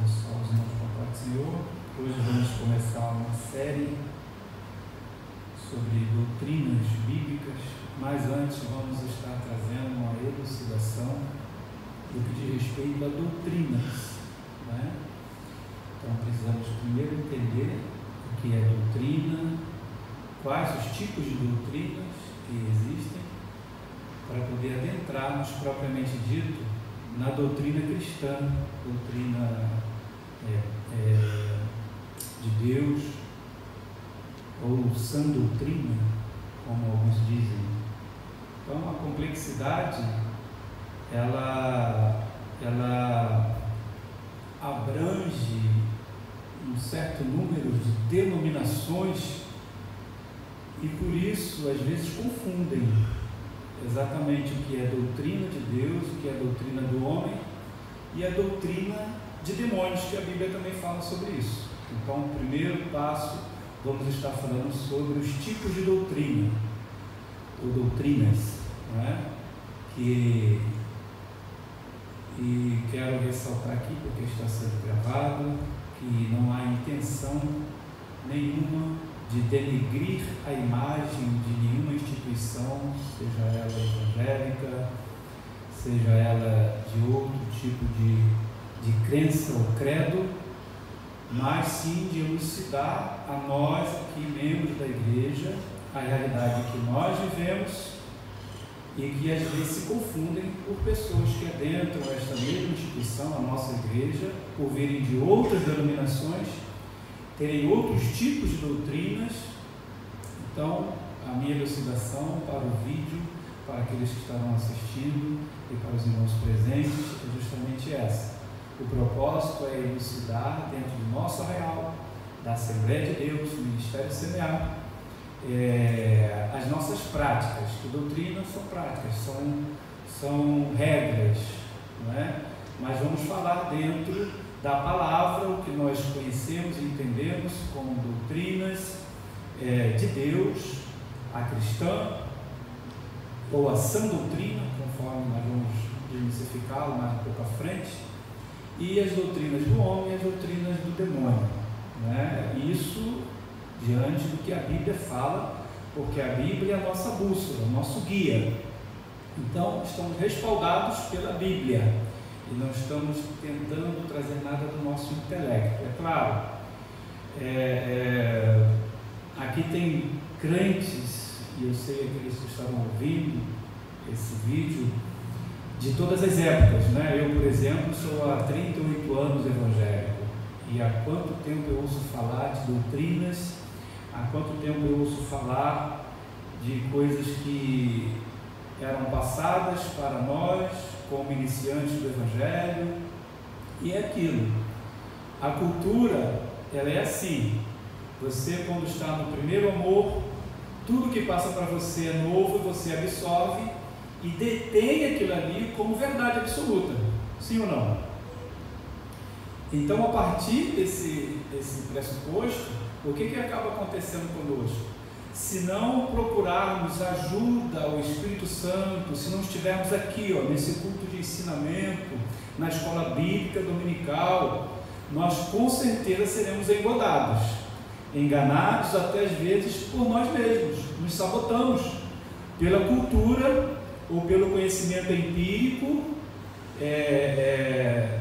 aos irmãos com a paz do Senhor. Hoje vamos começar uma série sobre doutrinas bíblicas, mas antes vamos estar trazendo uma elucidação do que diz respeito a doutrinas, né? Então precisamos primeiro entender o que é doutrina, quais os tipos de doutrinas que existem, para poder adentrarmos propriamente dito na doutrina cristã, doutrina de Deus, ou sã doutrina, como alguns dizem. Então a complexidade ela abrange um certo número de denominações e por isso às vezes confundem exatamente o que é doutrina de Deus, o que é doutrina do homem e a doutrina de demônios, que a Bíblia também fala sobre isso. Então, o primeiro passo, vamos estar falando sobre os tipos de doutrina, ou doutrinas, não é? E quero ressaltar aqui, porque está sendo gravado, que não há intenção nenhuma de denegrir a imagem de nenhuma instituição, seja ela evangélica, seja ela de outro tipo de crença ou credo, mas sim de elucidar a nós aqui, membros da igreja, a realidade que nós vivemos e que às vezes se confundem por pessoas que adentram esta mesma instituição, a nossa igreja, por virem de outras denominações, terem outros tipos de doutrinas. Então, a minha elucidação para o vídeo, para aqueles que estarão assistindo e para os irmãos presentes, é justamente essa. O propósito é elucidar dentro do nosso arraial, da Assembleia de Deus, do Ministério Semear, as nossas práticas, que doutrinas são práticas, são regras, não é? Mas vamos falar dentro da palavra, o que nós conhecemos e entendemos como doutrinas de Deus, a cristã, ou a sã doutrina, conforme nós vamos desmistificá-lo mais um pouco à frente, e as doutrinas do homem e as doutrinas do demônio, né? Isso diante do que a Bíblia fala, porque a Bíblia é a nossa bússola, o nosso guia. Então, estamos respaldados pela Bíblia e não estamos tentando trazer nada do nosso intelecto. É claro, aqui tem crentes, e eu sei aqueles que estavam ouvindo esse vídeo, de todas as épocas, né? Eu, por exemplo, sou há 38 anos evangélico, e há quanto tempo eu ouço falar de doutrinas, há quanto tempo eu ouço falar de coisas que eram passadas para nós, como iniciantes do Evangelho, e é aquilo. A cultura, ela é assim. Você, quando está no primeiro amor, tudo que passa para você é novo, você absorve e detém aquilo ali como verdade absoluta. Sim ou não? Então, a partir desse pressuposto, o que acaba acontecendo conosco? Se não procurarmos ajuda ao Espírito Santo, se não estivermos aqui, nesse culto de ensinamento, na escola bíblica dominical, nós com certeza seremos enganados até às vezes por nós mesmos, nos sabotamos pela cultura ou pelo conhecimento empírico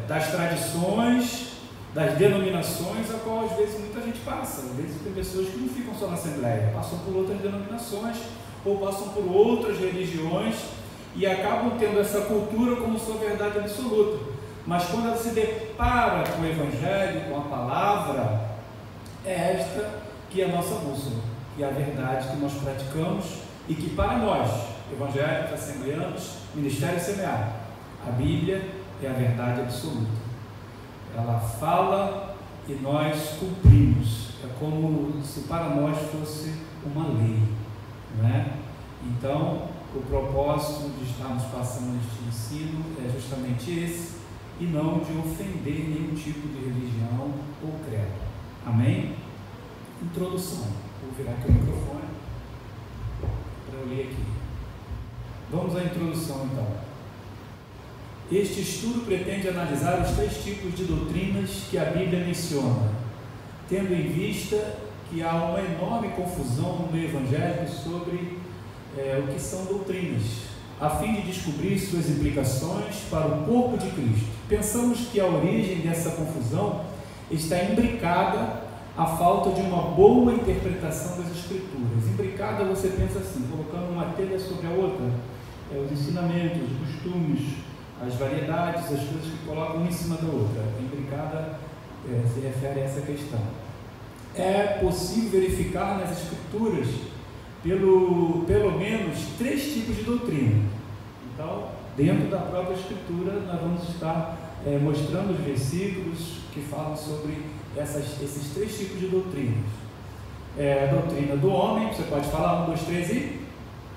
das tradições, das denominações, a qual às vezes muita gente passa. Às vezes tem pessoas que não ficam só na Assembleia, passam por outras denominações ou passam por outras religiões e acabam tendo essa cultura como sua verdade absoluta. Mas quando ela se depara com o Evangelho, com a palavra, é esta que é a nossa bússola, que é a verdade que nós praticamos e que para nós, evangélicos, assembleanos, Ministério Semear, a Bíblia é a verdade absoluta. Ela fala e nós cumprimos. É como se para nós fosse uma lei, não é? Então, o propósito de estarmos passando este ensino é justamente esse, e não de ofender nenhum tipo de religião ou credo. Amém? Introdução. Vou virar aqui o microfone para eu ler aqui. Vamos à introdução então. Este estudo pretende analisar os 3 tipos de doutrinas que a Bíblia menciona, tendo em vista que há uma enorme confusão no meio evangélico sobre o que são doutrinas, a fim de descobrir suas implicações para o corpo de Cristo. Pensamos que a origem dessa confusão está imbricada à falta de uma boa interpretação das Escrituras. Imbricada, você pensa assim, colocando uma telha sobre a outra, os ensinamentos, os costumes, as variedades, as coisas que colocam uma em cima da outra. Imbricada se refere a essa questão. É possível verificar nas Escrituras pelo menos 3 tipos de doutrina. Então, dentro da própria Escritura, nós vamos estar mostrando os versículos que falam sobre esses 3 tipos de doutrinas. A doutrina do homem, você pode falar 1, 2, 3 e?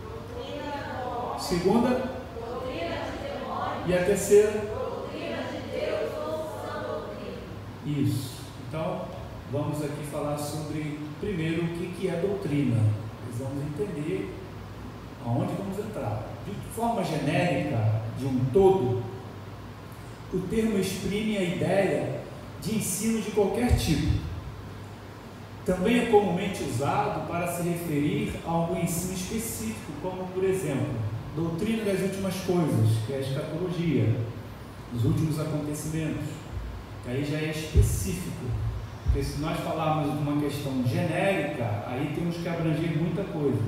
Doutrina do homem. Segunda? Doutrina de demônio. E a terceira? Doutrina de Deus ou sã doutrina. Isso. Então, vamos aqui falar sobre, primeiro, o que é doutrina. Vamos entender aonde vamos entrar. De forma genérica, de um todo, o termo exprime a ideia de ensino de qualquer tipo. Também é comumente usado para se referir a algum ensino específico, como, por exemplo, doutrina das últimas coisas, que é a escatologia, os últimos acontecimentos, que aí já é específico. Porque se nós falarmos de uma questão genérica, aí temos que abranger muita coisa.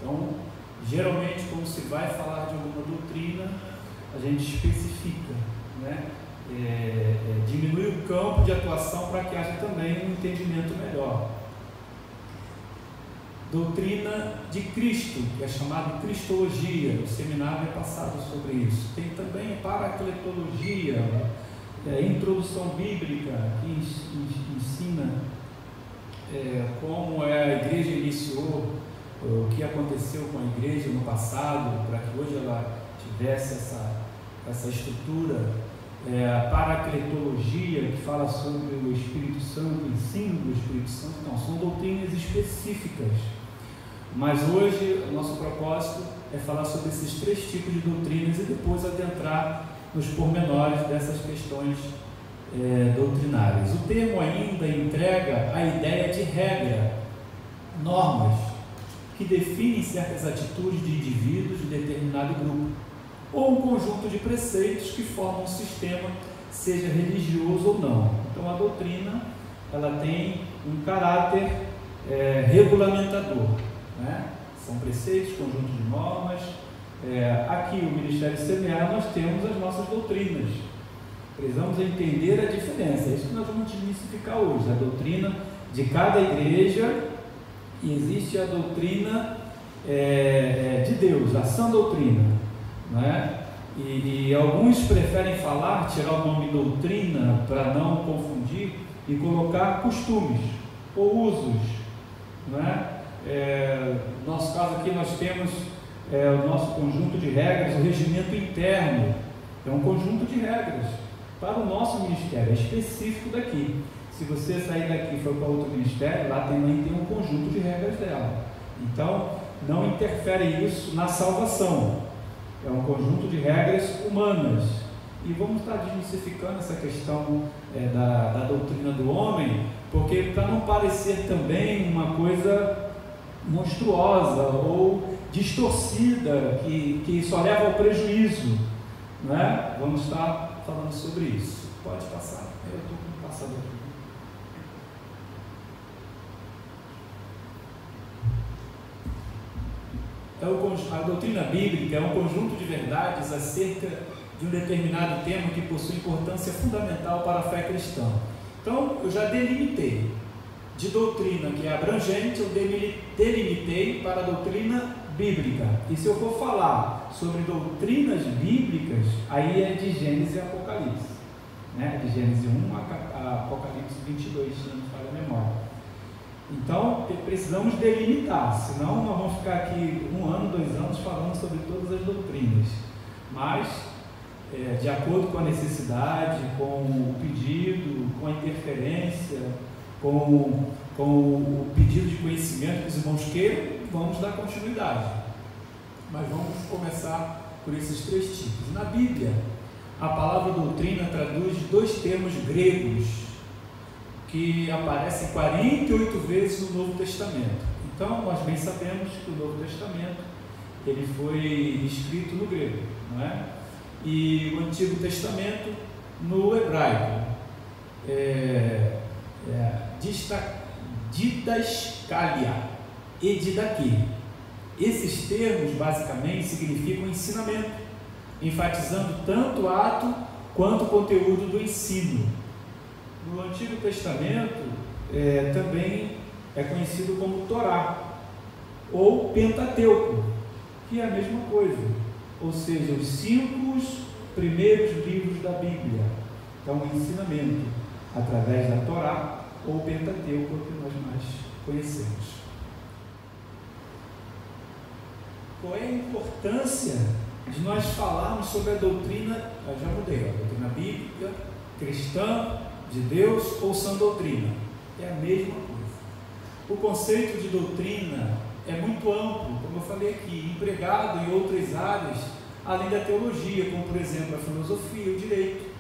Então, geralmente, quando se vai falar de alguma doutrina, a gente especifica, né? Diminui o campo de atuação para que haja também um entendimento melhor. Doutrina de Cristo, que é chamada de Cristologia, o seminário é passado sobre isso. Tem também paracletologia, introdução bíblica, que ensina como a igreja iniciou, o que aconteceu com a igreja no passado, para que hoje ela tivesse essa estrutura. A paracletologia, que fala sobre o Espírito Santo, o ensino do Espírito Santo. Não, são doutrinas específicas. Mas hoje o nosso propósito é falar sobre esses 3 tipos de doutrinas e depois adentrar nos pormenores dessas questões doutrinárias. O termo ainda entrega a ideia de regra, normas, que definem certas atitudes de indivíduos de determinado grupo, ou um conjunto de preceitos que formam um sistema, seja religioso ou não. Então a doutrina, ela tem um caráter regulamentador, né? São preceitos, conjuntos de normas. Aqui o Ministério Seminário nós temos as nossas doutrinas. Precisamos entender a diferença. É isso que nós vamos desmistificar hoje. A doutrina de cada igreja, e existe a doutrina de Deus, a sã doutrina, não é? E alguns preferem tirar o nome doutrina para não confundir e colocar costumes ou usos, não é? No nosso caso aqui nós temos o nosso conjunto de regras, o regimento interno, é um conjunto de regras para o nosso ministério, é específico daqui. Se você sair daqui e for para outro ministério, lá também tem um conjunto de regras dela. Então, não interfere isso na salvação. É um conjunto de regras humanas. E vamos estar desmistificando essa questão da doutrina do homem, porque para não parecer também uma coisa monstruosa ou distorcida, que só leva ao prejuízo, né? Vamos estar falando sobre isso. Pode passar. Eu estou com o passador aqui. A doutrina bíblica é um conjunto de verdades acerca de um determinado tema que possui importância fundamental para a fé cristã. Então, eu já delimitei de doutrina que é abrangente, eu delimitei para a doutrina bíblica. E se eu for falar sobre doutrinas bíblicas, aí é de Gênesis e Apocalipse, né? De Gênesis 1 a Apocalipse 22, se não me falha a memória. Então, precisamos delimitar, senão nós vamos ficar aqui 1 ano, 2 anos falando sobre todas as doutrinas. Mas, de acordo com a necessidade, com o pedido, com a interferência, com o pedido de conhecimento que os irmãos queiram, vamos dar continuidade. Mas vamos começar por esses 3 tipos. Na Bíblia, a palavra doutrina traduz dois termos gregos que aparecem 48 vezes no Novo Testamento. Então, nós bem sabemos que o Novo Testamento ele foi escrito no grego, não é? E o Antigo Testamento no hebraico. Didaskalia e didaquê. Esses termos basicamente significam ensinamento, enfatizando tanto o ato quanto o conteúdo do ensino. No Antigo Testamento também é conhecido como Torá ou Pentateuco, que é a mesma coisa, ou seja, os 5 primeiros livros da Bíblia. Então, o ensinamento através da Torá ou Pentateuco que nós mais conhecemos. Qual é a importância de nós falarmos sobre a doutrina, eu já mudei, a doutrina bíblica, cristã, de Deus ou sã doutrina? É a mesma coisa. O conceito de doutrina é muito amplo, como eu falei aqui, empregado em outras áreas, além da teologia, como por exemplo a filosofia, o direito.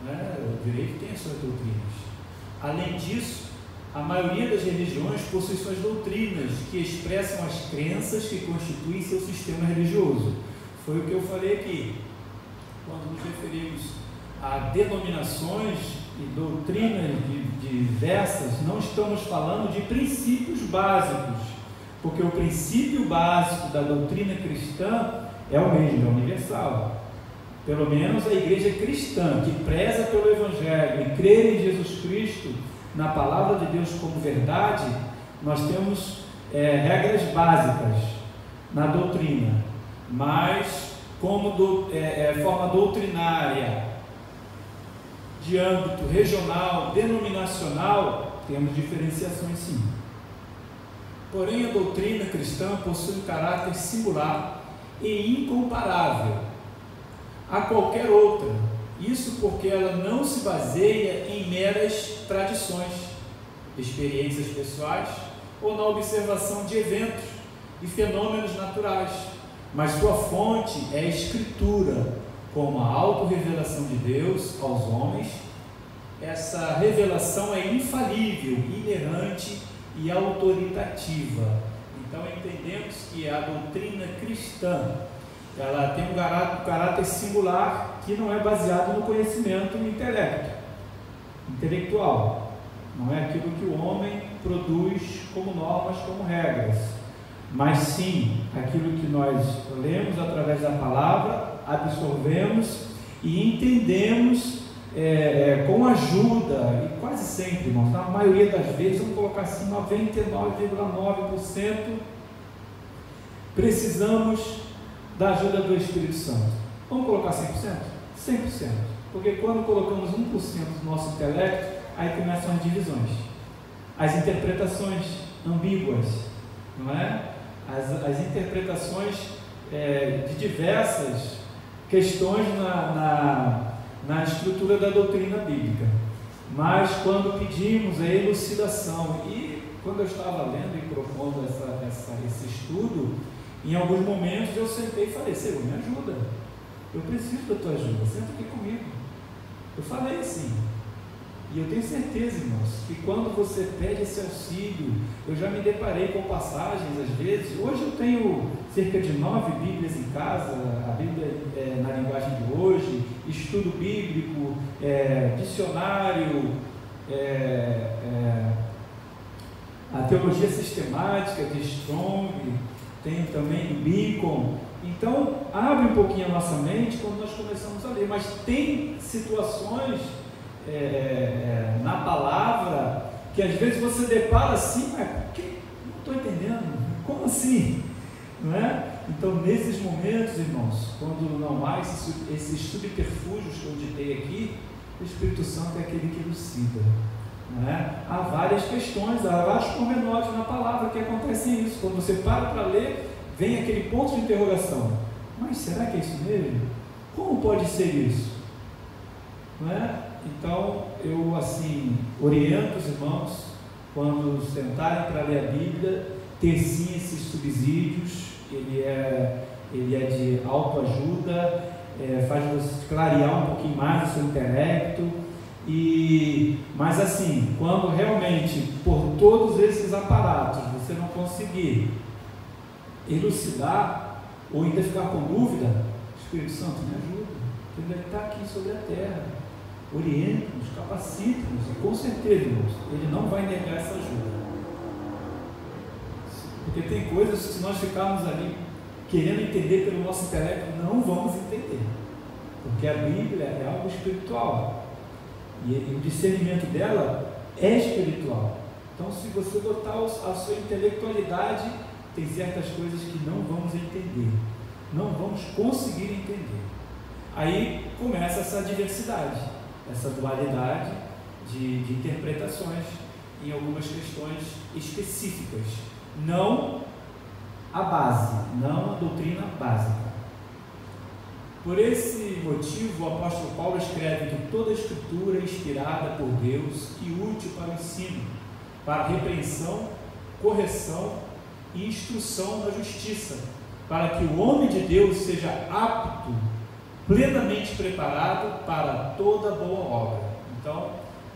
O direito tem as suas doutrinas. Além disso, a maioria das religiões possui suas doutrinas, que expressam as crenças que constituem seu sistema religioso. Foi o que eu falei aqui. Quando nos referimos a denominações e doutrinas diversas, não estamos falando de princípios básicos, porque o princípio básico da doutrina cristã é o mesmo, é universal. Pelo menos a igreja cristã, que preza pelo Evangelho e crê em Jesus Cristo, na palavra de Deus como verdade, nós temos regras básicas na doutrina, mas como forma doutrinária, de âmbito regional, denominacional, temos diferenciações sim. Porém, a doutrina cristã possui um caráter singular e incomparável a qualquer outra. Isso porque ela não se baseia em meras tradições, experiências pessoais ou na observação de eventos e fenômenos naturais, mas sua fonte é a Escritura, como a autorrevelação de Deus aos homens. Essa revelação é infalível, inerrante e autoritativa. Então entendemos que a doutrina cristã ela tem um caráter singular que não é baseado no conhecimento intelectual. Não é aquilo que o homem produz como normas, como regras, mas sim aquilo que nós lemos através da palavra, absorvemos e entendemos com ajuda, e quase sempre, irmãos, na maioria das vezes, vamos colocar assim, 99,9%, precisamos da ajuda do Espírito Santo. Vamos colocar 100%? 100%, porque quando colocamos 1% do nosso intelecto, aí começam as divisões, as interpretações ambíguas, não é? As interpretações de diversas questões na estrutura da doutrina bíblica. Mas quando pedimos a elucidação, e quando eu estava lendo e propondo esse estudo, em alguns momentos eu sentei e falei: Senhor, me ajuda, eu preciso da tua ajuda, senta aqui comigo. Eu falei assim, e eu tenho certeza, irmãos, que quando você pede esse auxílio, eu já me deparei com passagens, às vezes. Hoje eu tenho cerca de 9 Bíblias em casa, a Bíblia na linguagem de hoje, estudo bíblico, dicionário, a teologia sistemática de Strong, tenho também do Beacon. Então, abre um pouquinho a nossa mente quando nós começamos a ler, mas tem situações na palavra que às vezes você depara assim, mas por que? Não estou entendendo, como assim? Não é? Então, nesses momentos, irmãos, quando não há esses subterfúgios que eu ditei aqui, o Espírito Santo é aquele que elucida. Não é? Há várias questões, há vários pormenores na palavra que acontecem isso. Quando você para ler, vem aquele ponto de interrogação: mas será que é isso mesmo? Como pode ser isso? Não é? Então, eu assim oriento os irmãos, quando sentarem para ler a Bíblia, ter sim esses subsídios. Ele é de autoajuda, faz você clarear um pouquinho mais o seu intelecto. Mas assim, quando realmente por todos esses aparatos você não conseguir elucidar ou ainda ficar com dúvida, o Espírito Santo me ajuda, porque ele está aqui sobre a terra, orienta-nos, capacita-nos, e com certeza, irmãos, ele não vai negar essa ajuda, porque tem coisas que se nós ficarmos ali querendo entender pelo nosso intelecto, não vamos entender, porque a Bíblia é algo espiritual. E o discernimento dela é espiritual. Então, se você botar a sua intelectualidade, tem certas coisas que não vamos entender, não vamos conseguir entender. Aí começa essa diversidade, essa dualidade de interpretações em algumas questões específicas, não a base, não a doutrina básica. Por esse motivo, o apóstolo Paulo escreve que toda a Escritura é inspirada por Deus e útil para o ensino, para a repreensão, correção e instrução na justiça, para que o homem de Deus seja apto, plenamente preparado para toda boa obra. Então,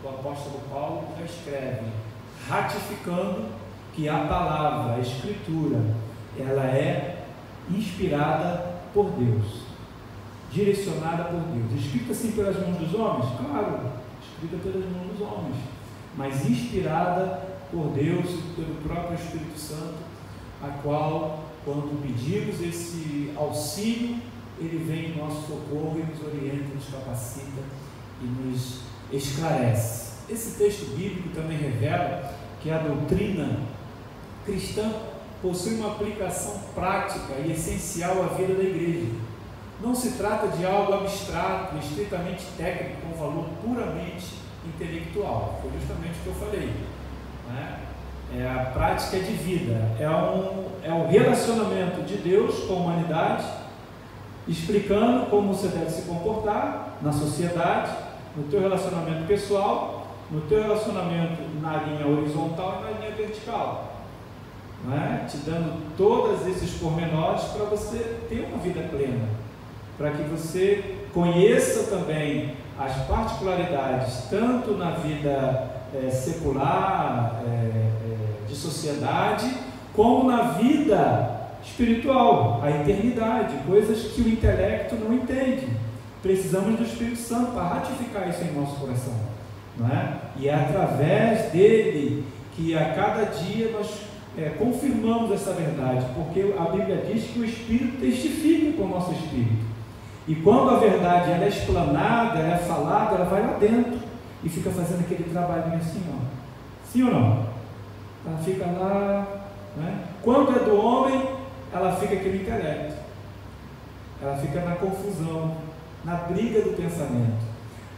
o apóstolo Paulo já escreve, ratificando que a palavra, a Escritura, ela é inspirada por Deus, direcionada por Deus, escrita assim pelas mãos dos homens? Claro, escrita pelas mãos dos homens, mas inspirada por Deus e pelo próprio Espírito Santo, a qual, quando pedimos esse auxílio, ele vem em nosso socorro e nos orienta, nos capacita e nos esclarece. Esse texto bíblico também revela que a doutrina cristã possui uma aplicação prática e essencial à vida da igreja. Não se trata de algo abstrato, estritamente técnico, com valor puramente intelectual. Foi justamente o que eu falei, né? É a prática de vida, é o relacionamento de Deus com a humanidade, explicando como você deve se comportar na sociedade, no teu relacionamento pessoal, no teu relacionamento na linha horizontal e na linha vertical, né? Te dando todos esses pormenores para você ter uma vida plena, para que você conheça também as particularidades, tanto na vida secular, de sociedade, como na vida espiritual, a eternidade, coisas que o intelecto não entende. Precisamos do Espírito Santo para ratificar isso em nosso coração, não é? E é através dele que a cada dia nós confirmamos essa verdade, porque a Bíblia diz que o Espírito testifica com o nosso Espírito. E quando a verdade ela é explanada, ela é falada, ela vai lá dentro e fica fazendo aquele trabalhinho assim, ó. Sim ou não? Ela fica lá, né? Quando é do homem, ela fica aqui no intelecto, ela fica na confusão, na briga do pensamento.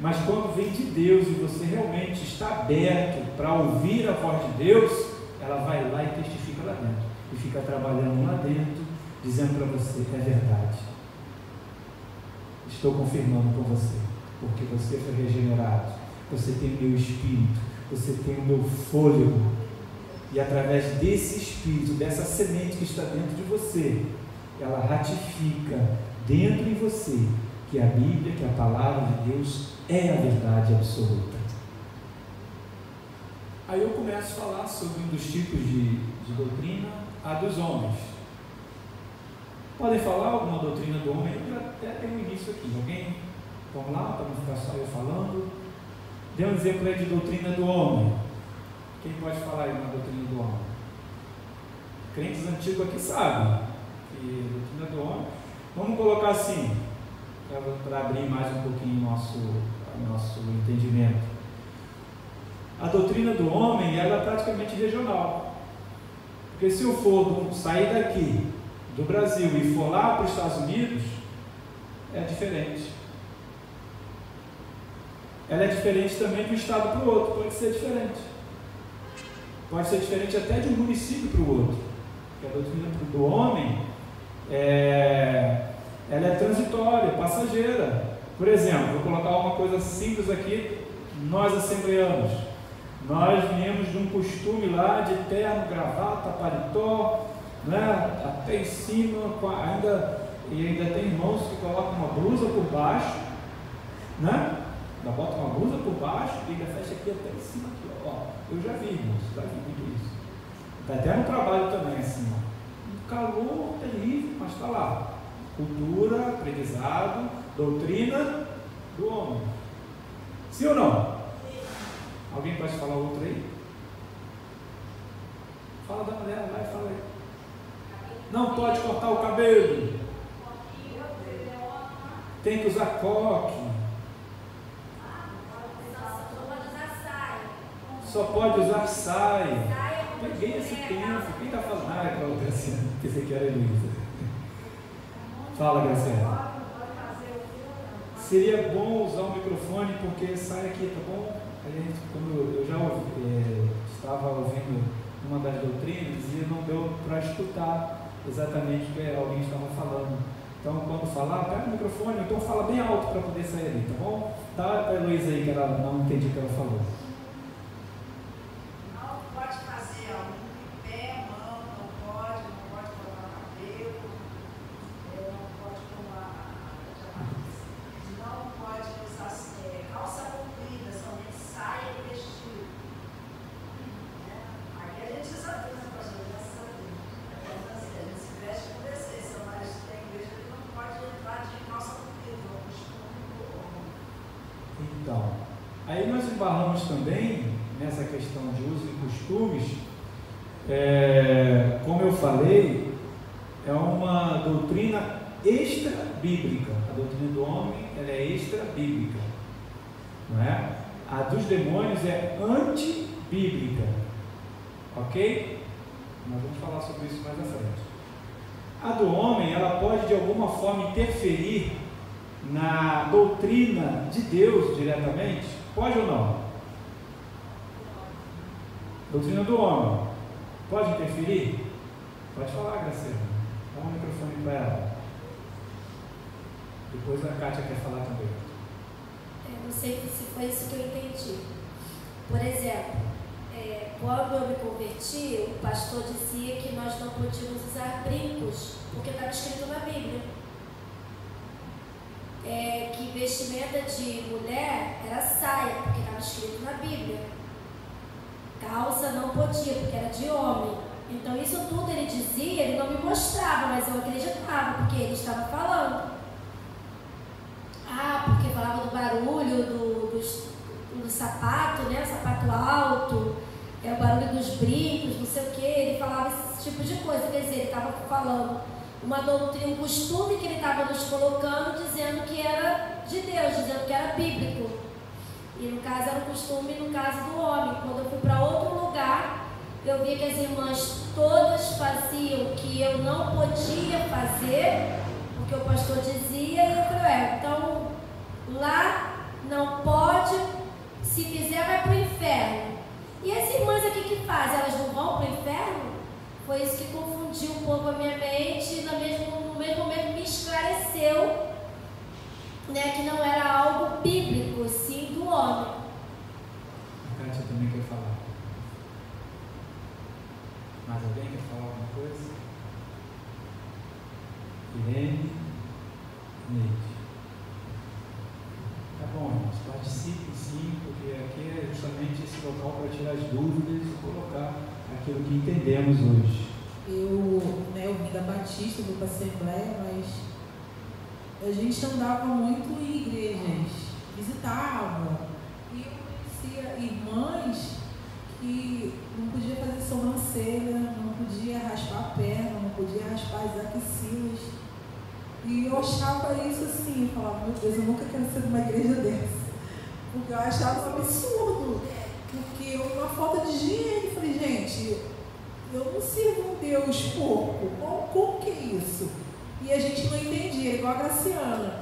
Mas quando vem de Deus e você realmente está aberto para ouvir a voz de Deus, ela vai lá e testifica lá dentro, e fica trabalhando lá dentro, dizendo para você que é verdade. Estou confirmando com você, porque você foi regenerado, você tem o meu espírito, você tem o meu fôlego, e através desse espírito, dessa semente que está dentro de você, ela ratifica dentro de você que a Bíblia, que a palavra de Deus é a verdade absoluta. Aí eu começo a falar sobre um dos tipos de doutrina, a dos homens. Podem falar alguma doutrina do homem? Eu até tenho um início aqui. Alguém? Vamos lá, para não ficar só eu falando. Dê um exemplo aí de doutrina do homem. Quem pode falar aí uma doutrina do homem? Crentes antigos aqui sabem que doutrina do homem. Vamos colocar assim, para abrir mais um pouquinho nosso entendimento. A doutrina do homem ela é praticamente regional. Porque se eu for sair daqui do Brasil e for lá para os Estados Unidos, é diferente. Ela é diferente também de um estado para o outro, pode ser diferente. Pode ser diferente até de um município para o outro. Porque a doutrina do homem, ela é transitória, passageira. Por exemplo, vou colocar uma coisa simples aqui, nós assembleanos. Nós viemos de um costume lá de terno, gravata, paletó, né? Até em cima, ainda E ainda tem irmãos que colocam uma blusa por baixo, né? Ainda bota uma blusa por baixo e ainda fecha aqui até em cima. Aqui, ó. Eu já vi, irmãos, já vi muito isso. Está até no trabalho também, assim, ó. Um calor terrível, mas está lá. Cultura, aprendizado, doutrina do homem. Sim ou não? Alguém pode falar outro aí? Fala da mulher, vai, fala aí. Não pode cortar o cabelo. Tem que usar coque. Só pode usar saia. Peguei esse tempo. Quem está falando? Ah, é Cláudia Graciela. Pensei que era Elisa. Fala, Graciela. Seria bom usar o microfone porque sai aqui, tá bom? A gente, quando eu já estava ouvindo uma das doutrinas e não deu para escutar exatamente o que alguém estava falando. Então, quando falar, pega o microfone, então fala bem alto para poder sair ali, tá bom? Tá a Heloísa aí que ela não entendi o que ela falou. Aí nós esbarramos também nessa questão de uso e costumes, como eu falei, é uma doutrina extra-bíblica. A doutrina do homem ela é extra-bíblica, não é? A dos demônios é anti-bíblica, ok? Nós vamos falar sobre isso mais à frente. A do homem ela pode de alguma forma interferir na doutrina de Deus diretamente. Pode ou não? Doutrina do homem. Pode interferir? Pode falar, Graciela. Dá um microfone para ela. Depois a Kátia quer falar também. Eu não sei se foi isso que eu entendi. Por exemplo, quando eu me converti, o pastor dizia que nós não podíamos usar brincos, porque estava escrito na Bíblia. Que vestimenta de mulher era saia, porque estava escrito na Bíblia. Calça não podia, porque era de homem. Então isso tudo ele dizia, ele não me mostrava, mas eu acreditava, porque ele estava falando. Porque falava do barulho do sapato, né? O sapato alto, o barulho dos brincos, não sei o que. Ele falava esse tipo de coisa, quer dizer, ele estava falando uma doutrina, um costume que ele estava nos colocando, dizendo que era de Deus, dizendo que era bíblico. E no caso era o costume, no caso do homem. Quando eu fui para outro lugar, eu vi que as irmãs todas faziam o que eu não podia fazer, porque o pastor dizia, e eu falei, então lá não pode, se fizer vai para o inferno. E as irmãs aqui que fazem, elas não vão para o inferno? Foi isso que confundiu um pouco a minha mente e no mesmo momento me esclareceu, né, que não era algo bíblico, sim do homem. A Kátia também quer falar. Mais alguém quer falar alguma coisa? Irene, Neide. Tá bom, irmãos, participe sim, porque aqui é justamente esse local para tirar as dúvidas e colocar aquilo que entendemos hoje. Eu vim da Batista, vou para a Assembleia, mas a gente andava muito em igrejas, visitava, e eu conhecia irmãs que não podia fazer sobrancelha, não podia raspar a perna, não podia raspar as axilas. E eu achava isso assim, eu falava, meu Deus, eu nunca quero ser numa igreja dessa. Porque eu achava um absurdo. Porque uma falta de higiene, eu falei, gente, eu não sirvo um Deus porco, como que é isso? E a gente não entendia, igual a Graciana.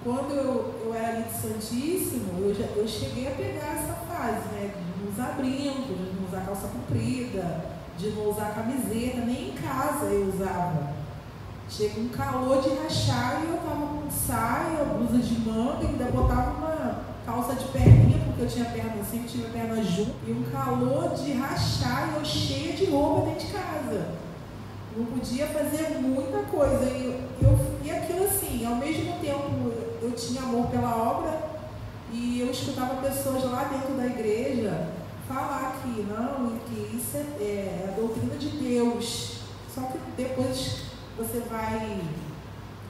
Quando eu era ali de Santíssimo, eu cheguei a pegar essa fase, né, de não usar brinco, de não usar calça comprida, de não usar camiseta, nem em casa eu usava. Chega um calor de rachar e eu tava com saia, blusa de manga, e ainda botava uma calça de perninha, porque eu tinha perna, eu sempre tive a perna junto, e um calor de rachar e eu cheia de roupa dentro de casa. Não podia fazer muita coisa. E Mas assim, ao mesmo tempo eu tinha amor pela obra e eu escutava pessoas lá dentro da igreja falar que não, que isso é a doutrina de Deus. Só que depois você vai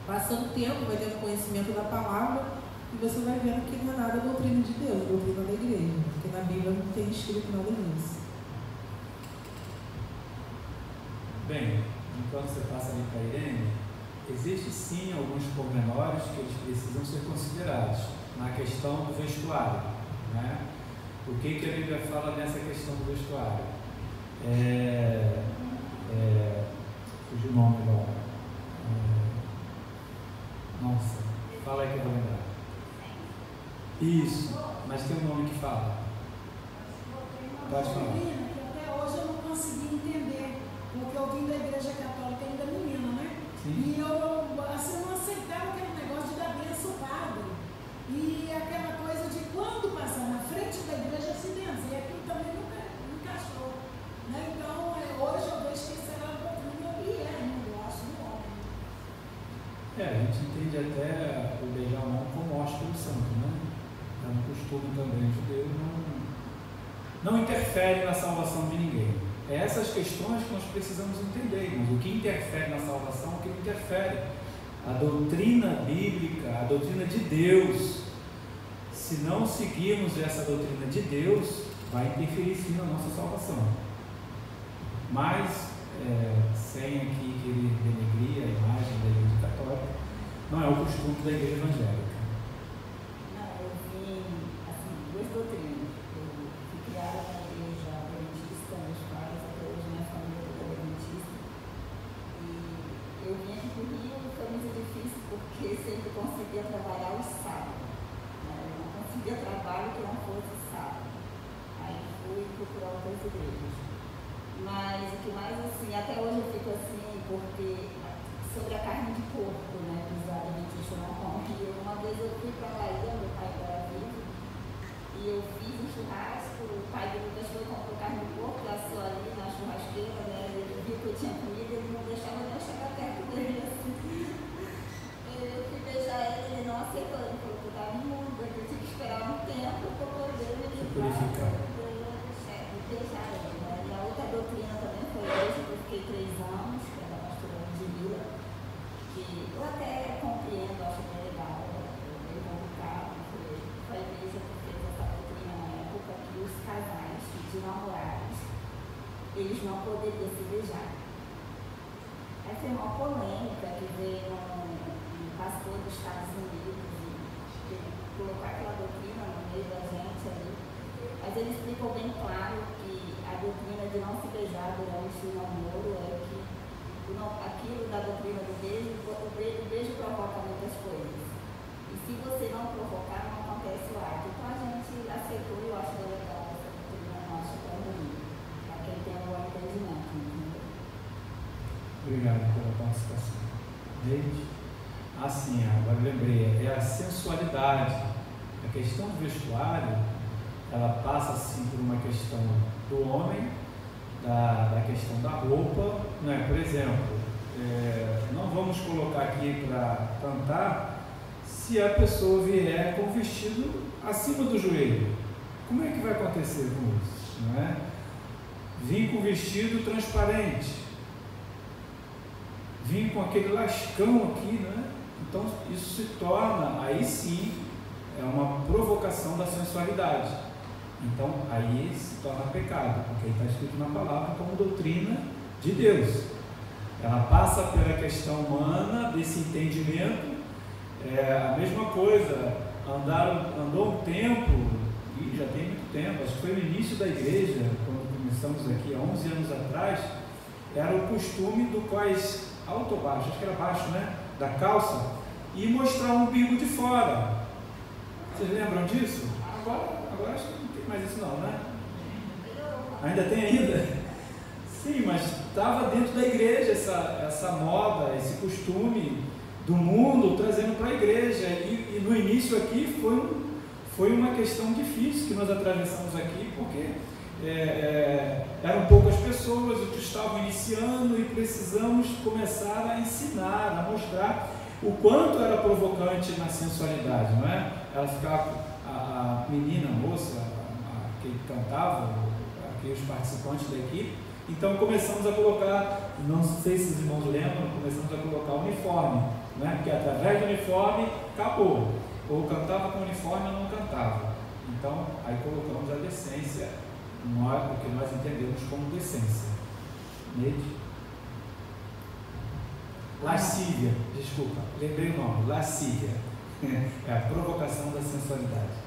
passando tempo, vai tendo conhecimento da palavra e você vai vendo que não é nada a doutrina de Deus, a doutrina da igreja, porque na Bíblia não tem escrito nada disso. Bem, enquanto você passa ali para a Irene, existe sim alguns pormenores que eles precisam ser considerados na questão do vestuário, né? O que a Bíblia fala nessa questão do vestuário? Fugiu o nome agora. Nossa, fala aí que eu vou lembrar. Isso, mas tem um nome que fala. Pode falar. Que até hoje eu não consegui entender, porque eu vim da igreja católica ainda menina, né? Sim. E eu assim, não aceitava aquele negócio de dar benção ao padre. E aquela coisa de quando passar na frente da igreja se benzer, e aquilo também nunca encaixou. Né? Então, hoje eu vejo que isso era a doutrina e ainda, eu acho, no homem. A gente entende até o beijar a mão como ósculo santo, né? É um costume também judeu, não interfere na salvação de ninguém. É essas questões que nós precisamos entender, mas o que interfere na salvação, o que não interfere. A doutrina bíblica, a doutrina de Deus, se não seguirmos essa doutrina de Deus, vai interferir sim na nossa salvação. Mas, sem aqui querer denegrir a imagem da igreja católica, não é o costume da igreja evangélica. Não, eu vim, assim, duas doutrinas. Eu fui criada na igreja adventista, meus pais, até hoje minha família toda adventista. E eu vim aqui para o Rio e foi muito difícil porque sempre conseguia trabalhar o sábado. Eu não conseguia trabalho que não fosse sábado. Aí fui procurar outras igrejas. Mas o que mais assim, até hoje eu fico assim, porque sobre a carne de porco, né, que os adventistas não comem. Uma vez eu fui para a Bahia, meu pai era vivo, e eu fiz um churrasco, o pai do Lucas foi comprou carne de porco, assou ali na churrasqueira, né, ele viu que eu tinha comida, ele não deixava nem chegar perto dele assim. Eu fui beijar ele, ele não aceitou, ele falou que eu estava imunda, que eu tinha que esperar um tempo para poder me purificar. Beijar ele, né. E a outra doutrina também foi essa, que eu fiquei 3 anos, que era a pastora Ludmila, que eu até compreendo, acho bem legal, meio complicado, foi a igreja que fez essa doutrina na época que os casais de namorados, eles não poderiam se beijar. Aí foi uma polêmica que veio um pastor dos Estados Unidos e colocou aquela doutrina no meio da gente ali. Mas ele explicou bem claro que a doutrina de não se beijar durante o namoro é que aquilo da doutrina do beijo, o beijo provoca muitas coisas. E se você não provocar, não acontece o ato. Então a gente aceitou e eu acho legal essa doutrina, não acho tão ruim. Para quem tem um bom entendimento. Entendeu? Obrigado pela participação. Gente, assim, agora lembrei, é a sensualidade. A questão do vestuário, ela passa assim por uma questão do homem, da questão da roupa, né? Por exemplo, não vamos colocar aqui para cantar se a pessoa vier com o vestido acima do joelho. Como é que vai acontecer com isso? Não é? Vim com o vestido transparente, vim com aquele lascão aqui, né? Então isso se torna, aí sim, é uma provocação da sensualidade. Então, aí se torna pecado, porque aí está escrito na palavra como doutrina de Deus. Ela passa pela questão humana, desse entendimento. A mesma coisa, andou um tempo, e já tem muito tempo, acho que foi no início da igreja, quando começamos aqui há 11 anos atrás, era o costume do quais alto ou baixo, acho que era baixo, né? Da calça, e mostrar o umbigo de fora. Vocês lembram disso? Agora acho que mas isso não, né? Ainda tem ainda? Sim, mas estava dentro da igreja essa moda, esse costume do mundo trazendo para a igreja. E no início aqui foi uma questão difícil que nós atravessamos aqui, porque eram poucas pessoas que estavam iniciando e precisamos começar a ensinar, a mostrar. o quanto era provocante na sensualidade, não é? Ela ficava, a menina, a moça, que cantava, os participantes da equipe, então começamos a colocar, não sei se os irmãos lembram, começamos a colocar uniforme, né? Porque através do uniforme acabou, ou cantava com uniforme ou não cantava. Então aí colocamos a decência, o que nós entendemos como decência. Lascívia, desculpa, lembrei o nome, lascívia, é a provocação da sensualidade.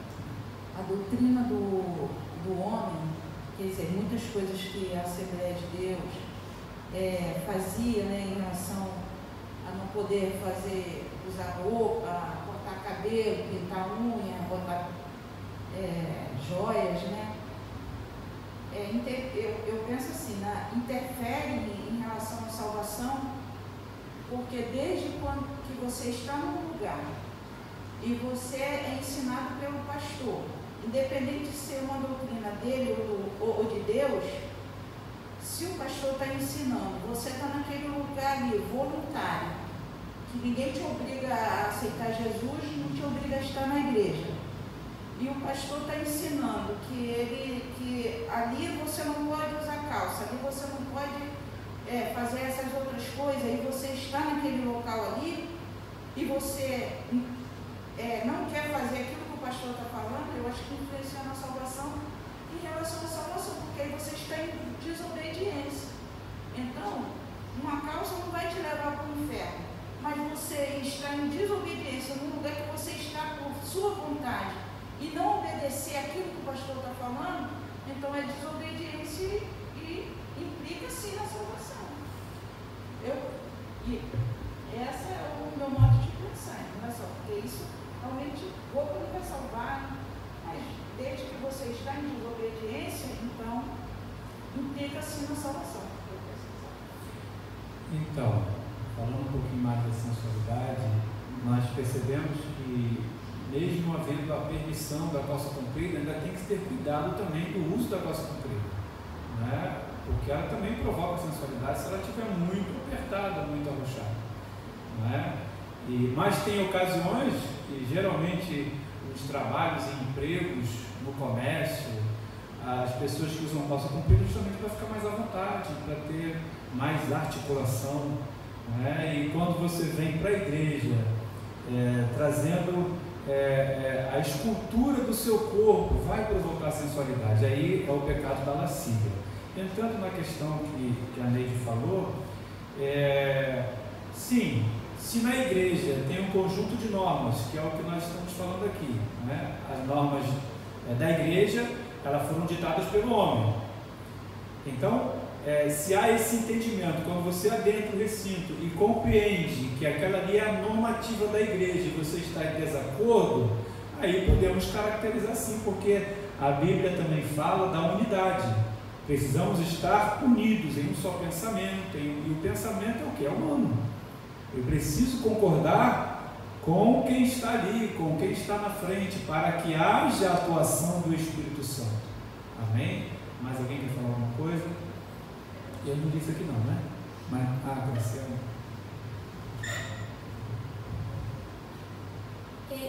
A doutrina do homem, quer dizer, muitas coisas que a Assembleia de Deus fazia, né, em relação a não poder usar roupa, cortar cabelo, pintar unha, botar joias, né? Eu penso assim, interfere em relação à salvação, porque desde quando que você está num lugar e você é ensinado pelo pastor, independente de ser uma doutrina dele ou de Deus, se o pastor está ensinando, você está naquele lugar ali, voluntário, que ninguém te obriga a aceitar Jesus, não te obriga a estar na igreja. E o pastor está ensinando que ali você não pode usar calça, ali você não pode fazer essas outras coisas, e você está naquele local ali, e você não quer fazer aquilo que o pastor está falando, eu acho que influencia na salvação em relação à salvação, porque aí você está em desobediência. Então, uma calça não vai te levar para o inferno, mas você está em desobediência num lugar que você está por sua vontade e não obedecer aquilo que o pastor está falando, então é desobediência e implica sim na salvação. Esse é o meu modo de pensar, não é só porque isso realmente roupa não vai salvar, mas desde que você está em desobediência, então implica sim na salvação. Então, falando um pouquinho mais da sensualidade, nós percebemos que mesmo havendo a permissão da calça comprida, ainda tem que ter cuidado também do uso da calça comprida, né? Porque ela também provoca sensualidade se ela estiver muito apertada, muito arrochada, né? Mas tem ocasiões que geralmente os trabalhos e empregos no comércio, as pessoas que usam calça comprida justamente para ficar mais à vontade, para ter mais articulação, né? E quando você vem para a igreja trazendo a escultura do seu corpo, vai provocar sensualidade. Aí é o pecado da lascívia. Entrando na questão que a Neide falou, sim, se na igreja tem um conjunto de normas, que é o que nós estamos falando aqui, né? As normas da igreja, elas foram ditadas pelo homem. Então, se há esse entendimento, quando você adentra o recinto e compreende que aquela ali é a normativa da igreja e você está em desacordo, aí podemos caracterizar sim, porque a Bíblia também fala da unidade. Precisamos estar unidos em um só pensamento, e o pensamento é o que? É humano. Eu preciso concordar com quem está ali, com quem está na frente, para que haja a atuação do Espírito Santo. Amém? Mais alguém quer falar alguma coisa? Eu não disse aqui não, né? Mas, Graciela.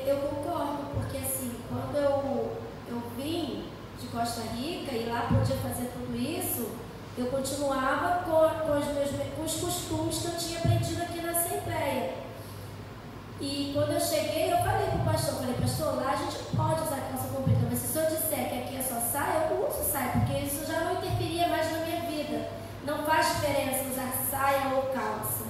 Eu concordo, porque assim, quando eu vim de Costa Rica e lá podia fazer tudo isso, eu continuava com os costumes que eu tinha aprendido aqui na Assembleia. E quando eu cheguei, eu falei para o pastor, pastor, lá a gente pode usar calça comprida, mas se o senhor disser que aqui é só saia, eu uso saia, porque isso já não interferia mais na minha vida. Não faz diferença usar saia ou calça.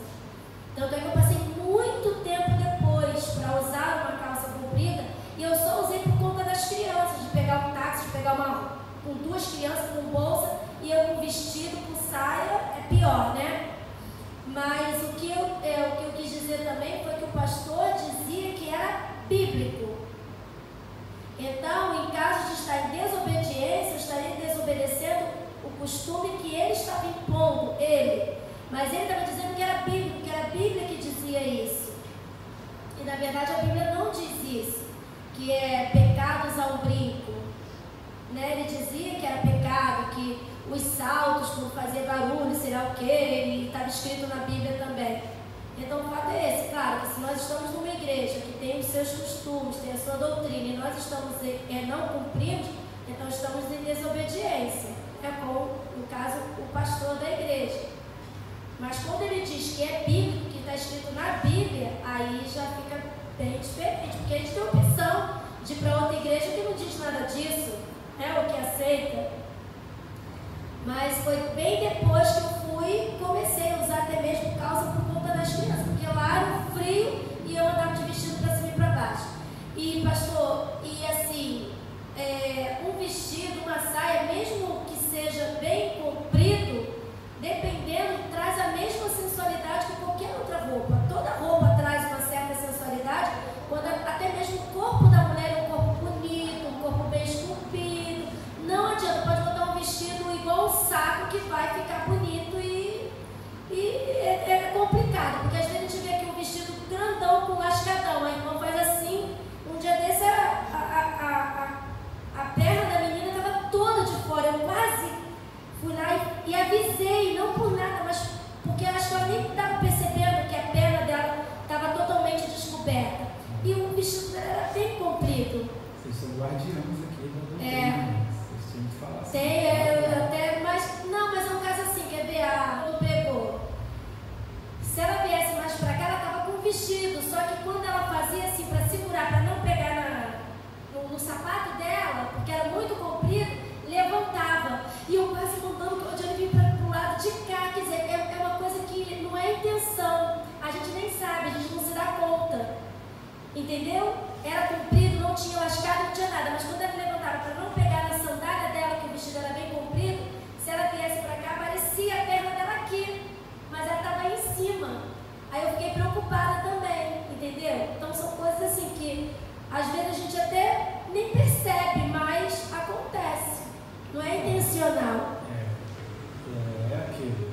Tanto é que eu passei muito tempo depois para usar uma calça comprida, e eu só usei por conta das crianças, de pegar um táxi, de pegar com duas crianças com bolsa, e eu com vestido, com saia, é pior, né? Mas o que eu quis dizer também foi que o pastor dizia que era bíblico. Então, em caso de estar em desobediência, eu estaria desobedecendo o costume que ele estava impondo, mas ele estava dizendo que era bíblico, que era a Bíblia que dizia isso. E na verdade a Bíblia não diz isso, que é pecado usar um brinco, né? Ele dizia que era pecado, que os saltos por fazer barulho, sei lá o que, e estava escrito na Bíblia também. Então o fato é esse, claro, que se nós seus costumes, tem a sua doutrina, e nós estamos não cumprimos, então estamos em desobediência. É como, no caso, o pastor da igreja. Mas quando ele diz que é bíblico, que está escrito na Bíblia, aí já fica bem diferente, porque a gente tem a opção de ir para outra igreja que não diz nada disso, o que aceita. Mas foi bem depois que eu comecei a usar até mesmo calça por conta das crianças, porque lá era frio e eu andava de vestido para cima e para baixo. E pastor, e assim, um vestido, uma saia, mesmo que seja bem comprido, dependendo, traz a mesma sensualidade que qualquer outra roupa. Toda roupa traz uma certa sensualidade, quando até mesmo o corpo da mulher é um corpo bonito, um corpo bem esculpido. Não adianta, pode botar um vestido igual um saco que vai ficar bonito e é complicado, porque às vezes a gente vê aqui um vestido grandão com lascadão, a irmã faz assim, um dia desse a perna da menina estava toda de fora, eu quase fui lá e avisei, não por nada, mas porque eu acho que ela nem estava percebendo que a perna dela estava totalmente descoberta. E o vestido dela era bem comprido. Vocês são guardiãos aqui da doutrina. Vocês tinham que falar assim. Mas é um caso assim, quer ver, não pegou. Se ela viesse mais pra cá, ela estava com um vestido, só que quando ela fazia assim para segurar, para não pegar no sapato dela, porque era muito comprido, levantava. E eu quase mandando onde ele vinha para o lado de cá, quer dizer, é uma coisa que não é intenção, a gente nem sabe, a gente não se dá conta, entendeu? Era comprido, não tinha lascado, não tinha nada, mas quando ela levantava para não pegar na sandália dela, que o vestido era bem comprido, se ela viesse para cá, parecia a perna dela aqui, mas ela estava aí em cima. Aí eu fiquei preocupada também, entendeu? Então são coisas assim que às vezes a gente até nem percebe, mas acontece. Não é intencional. É aquilo.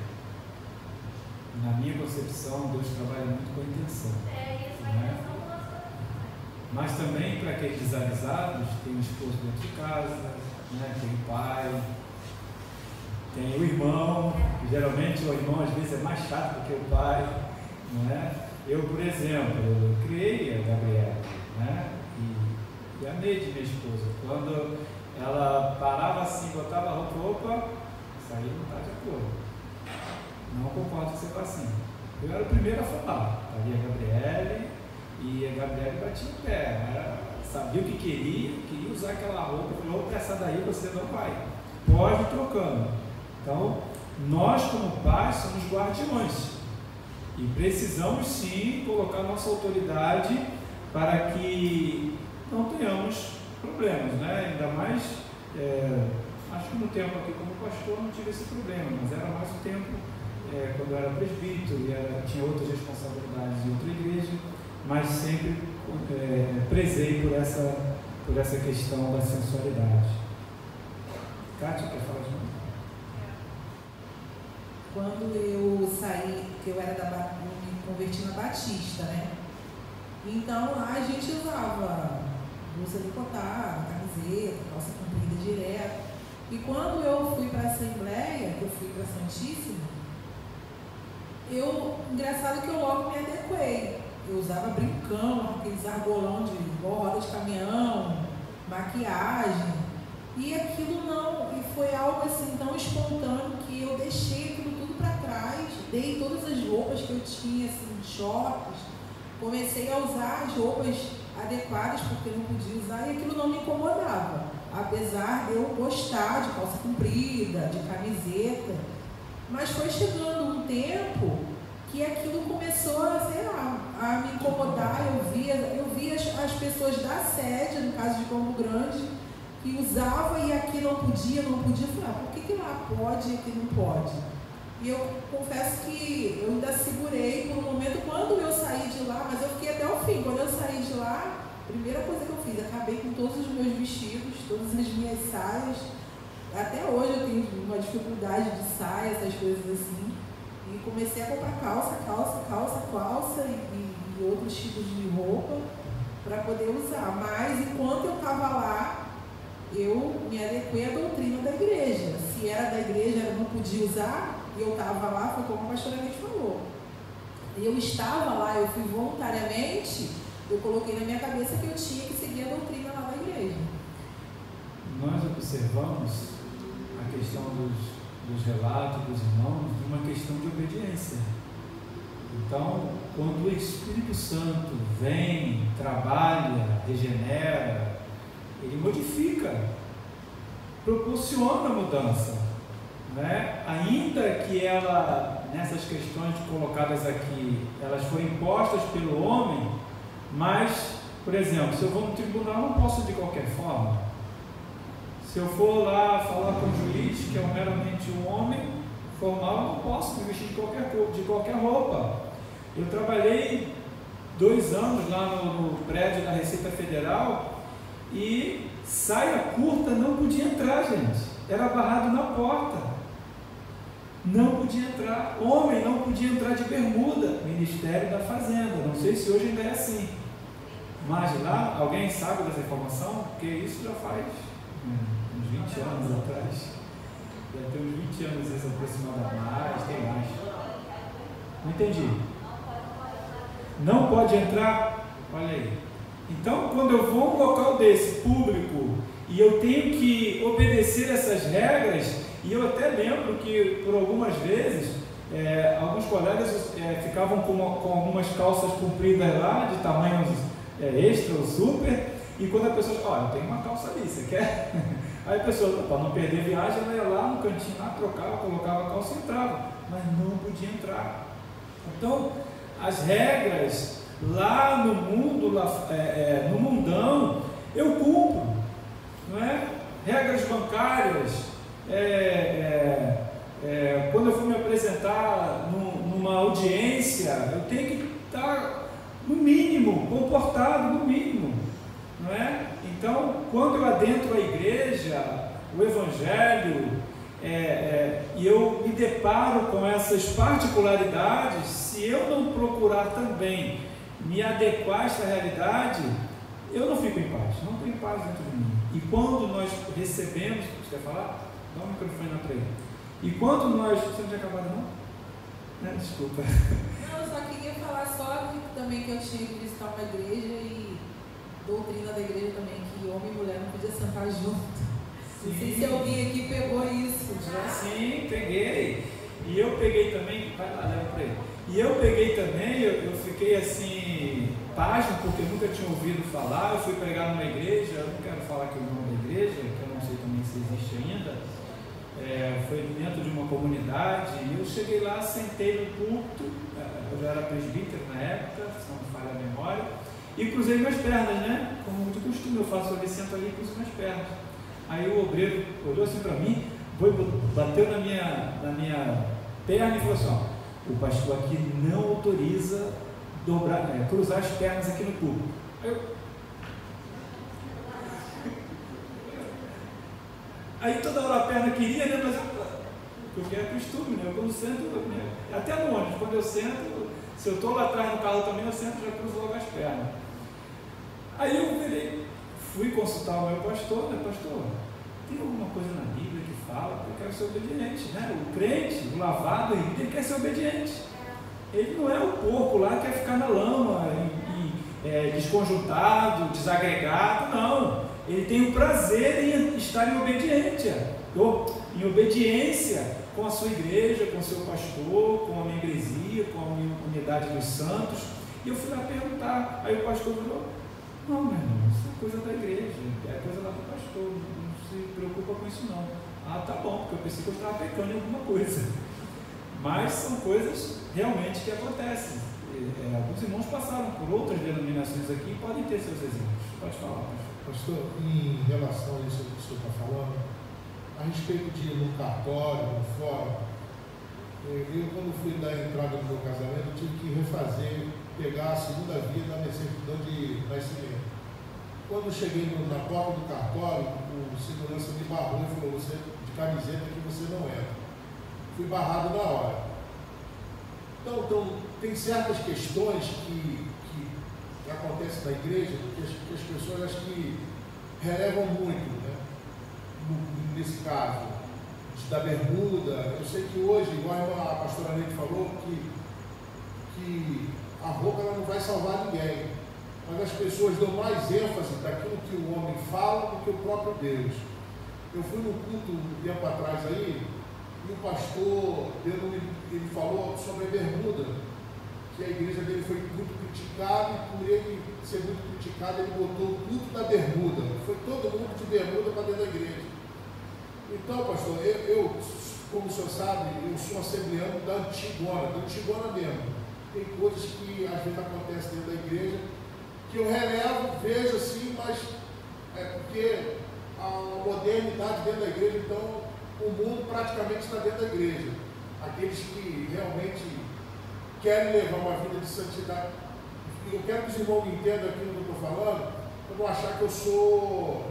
Na minha concepção, Deus trabalha muito com a intenção. Isso, a né? intenção nossa. Mas também para aqueles desavisados, tem o esposo dentro de casa, né? Tem o pai, tem o irmão. Geralmente o irmão às vezes é mais chato do que o pai. Né? Eu, por exemplo, eu criei a Gabriela, né? E amei de minha esposa. Quando ela parava assim, botava a roupa, isso aí não está de acordo. Não concordo com você com assim. Eu era o primeiro a falar. Ali a Gabriele, e a Gabriele batia o pé. Ela sabia o que queria usar aquela roupa. Falou, essa daí você não vai. Pode ir trocando. Então, nós como pais somos guardiões. E precisamos sim colocar nossa autoridade para que não tenhamos problemas, né? Ainda mais, acho que no tempo aqui como pastor não tive esse problema, mas era mais o tempo quando eu era presbítero e tinha outras responsabilidades em outra igreja, mas sempre prezei por essa questão da sensualidade. Kátia, quer falar de novo? Quando eu saí, que eu me converti na Batista, né? Então lá a gente usava blusa decotada, camiseta, calça comprida direto. E quando eu fui para a Assembleia, que eu fui para Santíssimo, engraçado que eu logo me adequei. Eu usava brincão, aqueles argolão de roda de caminhão, maquiagem. E aquilo e foi algo assim tão espontâneo que eu deixei aquilo tudo para trás, dei todas as roupas que eu tinha, assim, shorts, comecei a usar as roupas adequadas porque não podia usar e aquilo não me incomodava, apesar de eu gostar de calça comprida, de camiseta, mas foi chegando um tempo que aquilo começou a me incomodar. Eu via as pessoas da sede, no caso de Campo Grande, que usava e aqui não podia, eu falei, por que lá pode e aqui não pode? E eu confesso que eu ainda segurei por um momento quando eu saí de lá, mas eu fiquei até o fim. Quando eu saí de lá, a primeira coisa que eu fiz, acabei com todos os meus vestidos, todas as minhas saias. Até hoje eu tenho uma dificuldade de saia, essas coisas assim. E comecei a comprar calça e outros tipos de roupa para poder usar. Mas enquanto eu estava lá, eu me adequei à doutrina da igreja. Se era da igreja, eu não podia usar, e eu estava lá, foi como a pastora Neide falou. Eu estava lá, eu fui voluntariamente, eu coloquei na minha cabeça que eu tinha que seguir a doutrina lá da igreja. Nós observamos a questão dos relatos dos irmãos de uma questão de obediência. Então, quando o Espírito Santo vem, trabalha, regenera, ele modifica, proporciona a mudança, né? Ainda que nessas questões colocadas aqui, elas foram impostas pelo homem, mas, por exemplo, se eu vou no tribunal, eu não posso de qualquer forma. Se eu for lá falar com o juiz, que é meramente um homem formal, eu não posso me vestir de qualquer roupa. Eu trabalhei 2 anos lá no prédio da Receita Federal e saia curta não podia entrar, gente. Era barrado na porta. Não podia entrar. Homem não podia entrar de bermuda. Ministério da Fazenda. Não sei se hoje ainda é assim. Mas lá, alguém sabe dessa informação? Porque isso já faz uns 20 anos atrás. Deve ter uns 20 anos isso aproximadamente. Tem mais. Não entendi. Não pode entrar? Olha aí. Então, quando eu vou a um local desse, público, e eu tenho que obedecer essas regras, e eu até lembro que, por algumas vezes, alguns colegas ficavam com algumas calças compridas lá, de tamanhos extra ou super, e quando a pessoa fala, eu tenho uma calça ali, você quer? Aí a pessoa, para não perder viagem, ela ia lá no cantinho, lá, trocava, colocava a calça e entrava, mas não podia entrar. Então, as regras lá no mundo, no mundão, eu cumpro, não é? Regras bancárias, quando eu for me apresentar numa audiência, eu tenho que estar, no mínimo, comportado, no mínimo, não é? Então, quando eu adentro a igreja, o Evangelho, e eu me deparo com essas particularidades, se eu não procurar também me adequar a essa realidade, eu não fico em paz, não tenho paz dentro de mim. E quando nós recebemos, você quer falar? Dá um microfone lá para ele. E quando nós... Você não tinha acabado não? Desculpa. Não, eu só queria falar também que eu tinha que visitar uma igreja e doutrina da igreja também, que homem e mulher não podia sentar junto. Não sei se alguém aqui pegou isso. Sim, peguei. E eu peguei também, vai lá, leva para ele. E eu peguei também, eu fiquei assim, pasmo, porque nunca tinha ouvido falar. Eu fui pregar numa igreja, eu não quero falar aqui o nome da igreja, que eu não sei também se existe ainda. Foi dentro de uma comunidade, e eu cheguei lá, sentei no púlpito, eu já era presbítero na época, se não me falha a memória, e cruzei minhas pernas, né? Como de costume, eu faço ali, sento ali e cruzo minhas pernas. Aí o obreiro olhou assim para mim, bateu na minha perna e falou assim, ó, o pastor aqui não autoriza cruzar as pernas aqui no púlpito. Aí toda hora a perna queria, né? Mas porque é costume, né? Quando sento, até no ônibus, quando eu sento, se eu estou lá atrás no carro também, eu sento e já cruzo logo as pernas. Aí eu fui consultar o meu pastor, né? Pastor, tem alguma coisa na Bíblia que fala que eu quero ser obediente, né? O crente, o lavado, ele quer ser obediente. Ele não é o porco lá que quer ficar na lama, desconjuntado, desagregado, não. Ele tem o prazer em estar em obediência, com a sua igreja, com o seu pastor, com a membresia, com a unidade dos santos. E eu fui lá perguntar, aí o pastor falou, não, meu irmão, isso é coisa da igreja, é coisa lá do pastor, não se preocupa com isso não. Ah, tá bom, porque eu pensei que eu estava pecando em alguma coisa. Mas são coisas realmente que acontecem. Alguns irmãos passaram por outras denominações aqui e podem ter seus exemplos. Pode falar, pastor. Em relação a isso que o senhor está falando, a respeito de ir no cartório, no fórum, eu quando fui dar a entrada do meu casamento, eu tive que pegar a segunda via da minha certidão de nascimento. Quando eu cheguei na porta do cartório, o segurança me barrou e falou, você de camiseta que você não entra. Fui barrado na hora. Então tem certas questões que acontecem na igreja, que as pessoas acho que relevam muito, né? Nesse caso, da bermuda. Eu sei que hoje, igual a pastora Neide falou, que a roupa ela não vai salvar ninguém. Mas as pessoas dão mais ênfase daquilo que o homem fala do que o próprio Deus. Eu fui num culto um tempo atrás aí, e o pastor, ele falou sobre a bermuda, que a igreja dele foi muito criticada, e por ele ser muito criticado, ele botou o culto da bermuda. Foi todo mundo de bermuda para dentro da igreja. Então, pastor, eu, como o senhor sabe, eu sou assembleano da Antigona mesmo. Tem coisas que às vezes acontecem dentro da igreja, que eu relevo, vejo assim, mas é porque a modernidade dentro da igreja, então o mundo praticamente está dentro da igreja. Aqueles que realmente querem levar uma vida de santidade. Eu quero que os irmãos me entendam aquilo que eu estou falando, para não achar que eu sou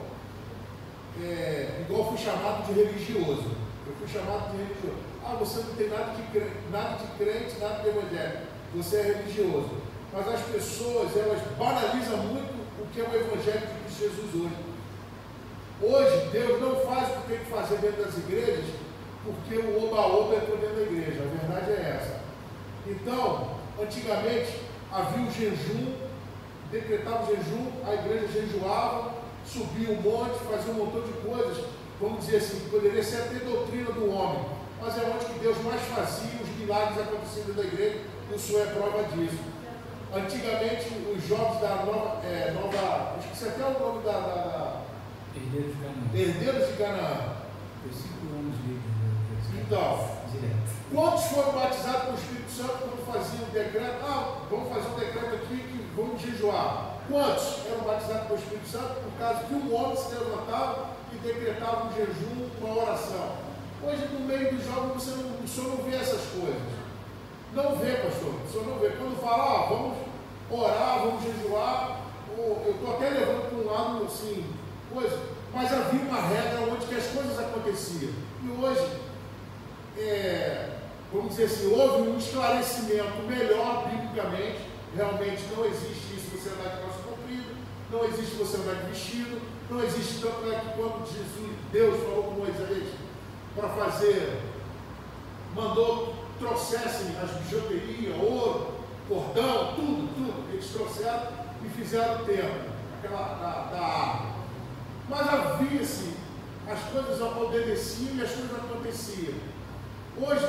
igual eu fui chamado de religioso. Eu fui chamado de religioso. Ah, você não tem nada de crente, nada de evangélico. Você é religioso. Mas as pessoas, elas banalizam muito o que é o evangelho de Cristo Jesus hoje. Hoje, Deus não faz o que tem que fazer dentro das igrejas, porque o oba-oba entrou dentro da igreja. A verdade é essa. Então, antigamente, havia um jejum, decretava o jejum, a igreja jejuava, subia um monte, fazia um montão de coisas, vamos dizer assim, poderia ser até doutrina do homem, mas é onde que Deus mais fazia, os milagres aconteciam dentro da igreja, e o senhor é prova disso. Antigamente, os jovens da nova esqueci até o nome Herdeiros de Canaã. Foi 5 anos de Então, direto. Quantos foram batizados com o Espírito Santo quando faziam o decreto? Vamos fazer um decreto aqui que vamos jejuar. Quantos eram batizados com o Espírito Santo por causa que um homem se levantava e decretava um jejum, uma oração? Hoje, no meio dos jovens, o senhor não vê essas coisas. Não vê, pastor. O senhor não vê. Quando fala, vamos orar, vamos jejuar, eu estou até levando para um lado assim, coisa, mas havia uma regra onde que as coisas aconteciam. E hoje, vamos dizer assim, houve um esclarecimento melhor biblicamente. Realmente não existe isso você andar de calça comprida, não existe você andar de vestido, não existe tanto que quando Deus falou com Moisés para fazer, mandou trouxessem as bijuterias, ouro, cordão, tudo, eles trouxeram e fizeram o templo, aquela da árvore. Mas havia-se, as coisas obedeciam e as coisas aconteciam. Hoje,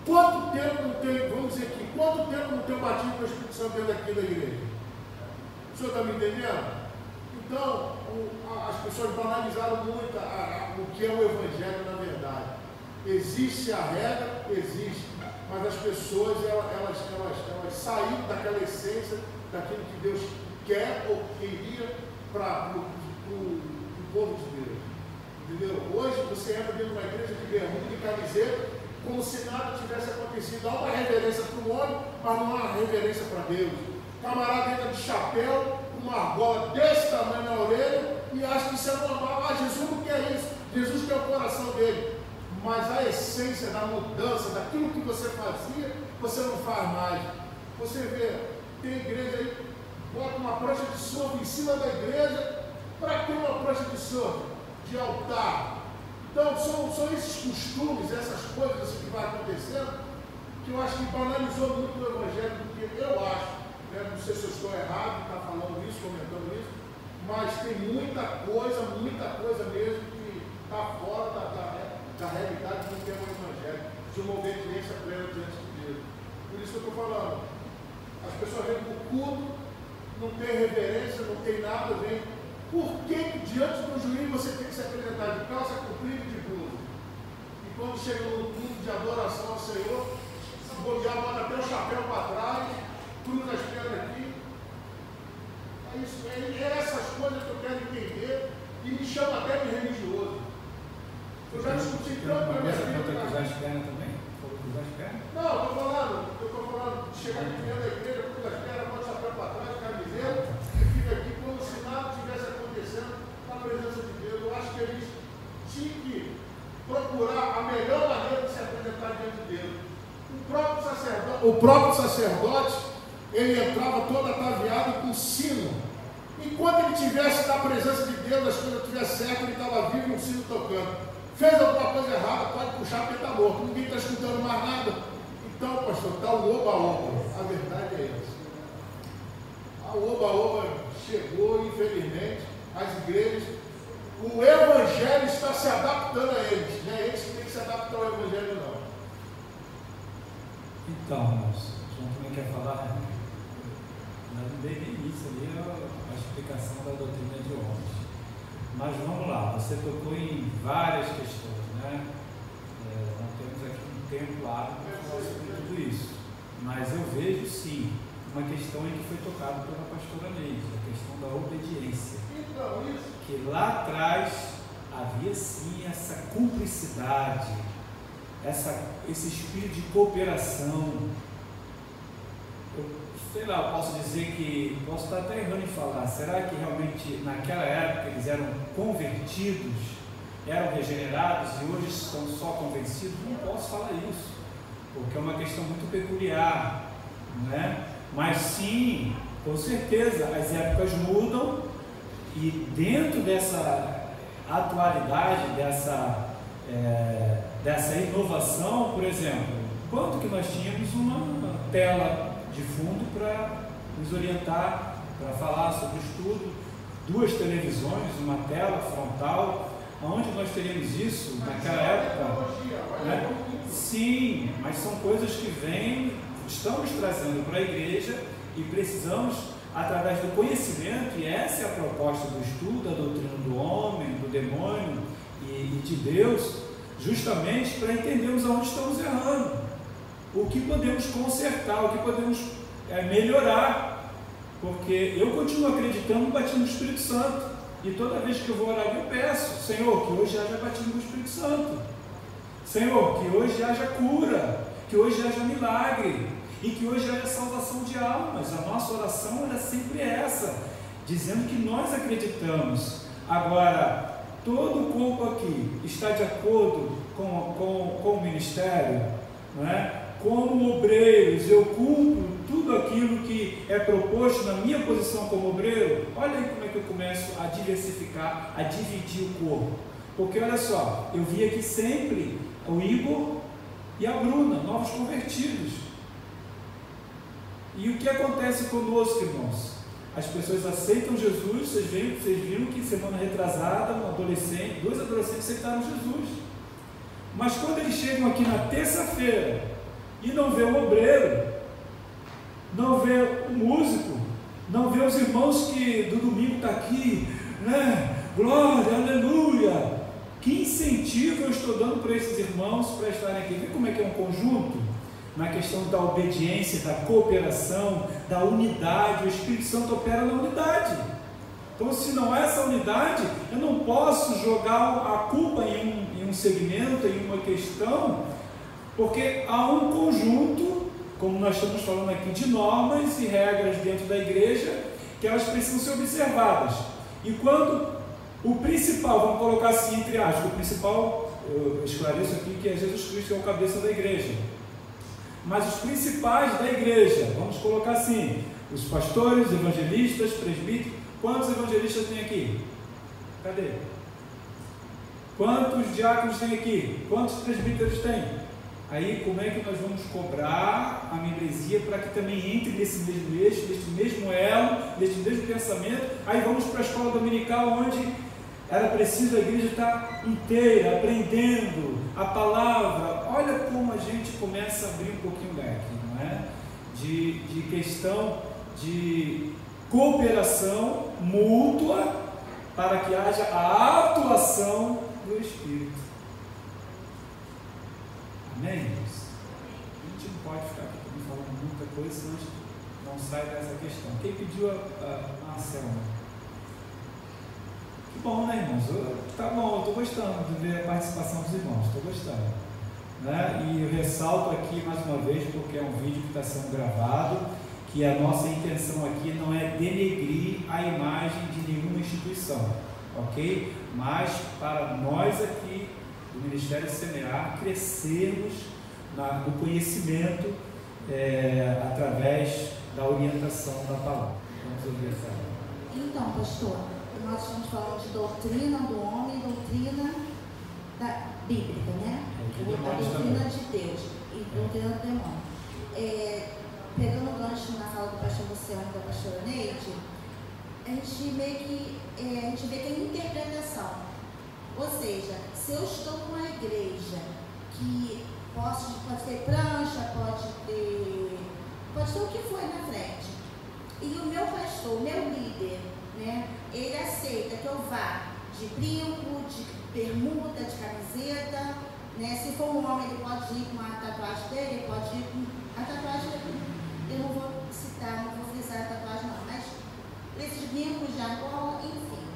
quanto tempo não tem, vamos dizer aqui, quanto tempo não tem batido com o Espírito Santo dentro daqui da igreja? O senhor está me entendendo? Então, as pessoas banalizaram muito o que é o Evangelho na verdade. Existe a regra, existe, mas as pessoas, elas saíram daquela essência, daquilo que Deus quer ou queria para o povo de Deus. Entendeu? Hoje você entra dentro de uma igreja de bermuda e camiseta, como se nada tivesse acontecido. Há uma reverência para o homem, mas não há uma reverência para Deus. Camarada entra de chapéu, com uma argola desse tamanho na orelha, e acha que isso é normal. Jesus não quer isso. Jesus quer o coração dele. Mas a essência da mudança, daquilo que você fazia, você não faz mais. Você vê, tem igreja aí, bota uma prancha de surf em cima da igreja. Para que uma prancha de surf? De altar. Então, são esses costumes, essas coisas assim, que vai acontecendo, que eu acho que banalizou muito o Evangelho, porque eu acho, não sei se eu estou errado, está falando isso, comentando isso, mas tem muita coisa mesmo que está fora da realidade do que é o Evangelho, de uma obediência plena diante de Deus. Por isso que eu estou falando. As pessoas vêm para o culto, não tem reverência, não tem nada, vem. Por que diante do juiz você tem que se apresentar de calça comprida e de blusa? E quando chega no culto de adoração ao Senhor, se bobear, bota até o chapéu para trás, cruza as pernas aqui. É isso, essas coisas que eu quero entender e me chama até de religioso. Eu já discuti tanto com a minha filha. Usar as pernas também? Falou que usar as pernas? Não, eu estou falando de chegar aqui dentro da igreja, cruza as pernas, bota o chapéu para trás, camiseta, e fica aqui como se nada tivesse acontecendo na presença de Deus. Eu acho que a gente tinha que procurar a melhor maneira de se apresentar diante de Deus. O próprio sacerdote, ele entrava todo ataviado com sino. Enquanto ele estivesse na presença de Deus, as coisas estivessem certas, ele estava vivo e o sino tocando. Fez alguma coisa errada, pode puxar porque está morto. Ninguém está escutando mais nada. Então, pastor, está o oba-oba. A verdade é essa. O oba-oba chegou, infelizmente, às igrejas. O Evangelho está se adaptando a eles, não é eles que têm que se adaptar ao Evangelho, não. Então, João também quer falar, não dei nem início ali a explicação da doutrina de homens. Mas vamos lá, você tocou em várias questões, né? Não temos aqui um tempo hábil para falar sobre tudo isso. Mas eu vejo sim uma questão em que foi tocada pela pastora Neide, a questão da obediência. Que lá atrás havia sim essa cumplicidade, esse espírito de cooperação. Sei lá, eu posso dizer que, posso estar até errando em falar, será que realmente naquela época eles eram convertidos, eram regenerados e hoje estão só convencidos? Não posso falar isso, porque é uma questão muito peculiar, né? Mas sim, com certeza, as épocas mudam e dentro dessa atualidade, dessa inovação, por exemplo, quanto que nós tínhamos uma tela de fundo para nos orientar, para falar sobre o estudo, 2 televisões, uma tela frontal, aonde nós teríamos isso naquela época? Né? Sim, mas são coisas que estamos trazendo para a igreja e precisamos, através do conhecimento, e essa é a proposta do estudo, da doutrina do homem, do demônio e de Deus, justamente para entendermos aonde estamos errando, o que podemos consertar, o que podemos melhorar, porque eu continuo acreditando no batismo do Espírito Santo, e toda vez que eu vou orar eu peço, Senhor, que hoje haja batismo do Espírito Santo, Senhor, que hoje haja cura, que hoje haja milagre, e que hoje haja salvação de almas. A nossa oração era sempre essa, dizendo que nós acreditamos. Agora, todo o corpo aqui está de acordo com o ministério, não é? Como obreiros, eu cumpro tudo aquilo que é proposto na minha posição como obreiro. Olha aí como é que eu começo a diversificar, a dividir o corpo. Porque olha só, eu vi aqui sempre o Igor e a Bruna, novos convertidos. E o que acontece conosco, irmãos? As pessoas aceitam Jesus. Vocês viram que semana retrasada, 2 adolescentes aceitaram Jesus. Mas quando eles chegam aqui na terça-feira e não vê o obreiro, não vê o músico, não vê os irmãos que do domingo estão aqui, né? Glória, aleluia! Que incentivo eu estou dando para esses irmãos para estarem aqui? Vê como é que é um conjunto? Na questão da obediência, da cooperação, da unidade. O Espírito Santo opera na unidade. Então, se não há essa unidade, eu não posso jogar a culpa em um segmento, em uma questão, porque há um conjunto, como nós estamos falando aqui, de normas e regras dentro da igreja, que elas precisam ser observadas. E quando o principal, vamos colocar assim entre aspas, o principal, eu esclareço aqui que é Jesus Cristo, que é o cabeça da igreja. Mas os principais da igreja, vamos colocar assim, os pastores, evangelistas, presbíteros. Quantos evangelistas tem aqui? Cadê? Quantos diáconos tem aqui? Quantos presbíteros tem? Aí como é que nós vamos cobrar a membresia para que também entre nesse mesmo eixo, nesse mesmo elo, nesse mesmo pensamento? Aí vamos para a escola dominical, onde era preciso a igreja estar inteira, aprendendo a palavra. Olha como a gente começa a abrir um pouquinho o leque, não é? De questão de cooperação mútua para que haja a atuação do Espírito. Amém? A gente não pode ficar aqui também falando muita coisa, senão a gente não sai dessa questão. Quem pediu a Anselma? Que bom, né, irmãos? Tá bom, eu estou gostando de ver a participação dos irmãos, estou gostando, né? E eu ressalto aqui mais uma vez, porque é um vídeo que está sendo gravado, que a nossa intenção aqui não é denegrir a imagem de nenhuma instituição, ok? Mas para nós aqui do Ministério Semear crescermos no conhecimento através da orientação da palavra. Vamos ouvir essa. Então, pastor, nós estamos falando de doutrina do homem, doutrina bíblica, né? A doutrina de Deus e doutrina do demônio. Pegando o gancho na fala do pastor Luciano e da pastora Neide, a gente meio que a gente vê que é interpretação. Ou seja, se eu estou numa igreja que pode ter prancha, pode ter o que for na frente, e o meu pastor, o meu líder, né, ele aceita que eu vá de brinco, de bermuda, de camiseta, né? Se for um homem, ele pode ir com a tatuagem dele, ele pode ir com a tatuagem, eu não vou citar, não vou frisar a tatuagem não, mas esses brincos de argola, enfim.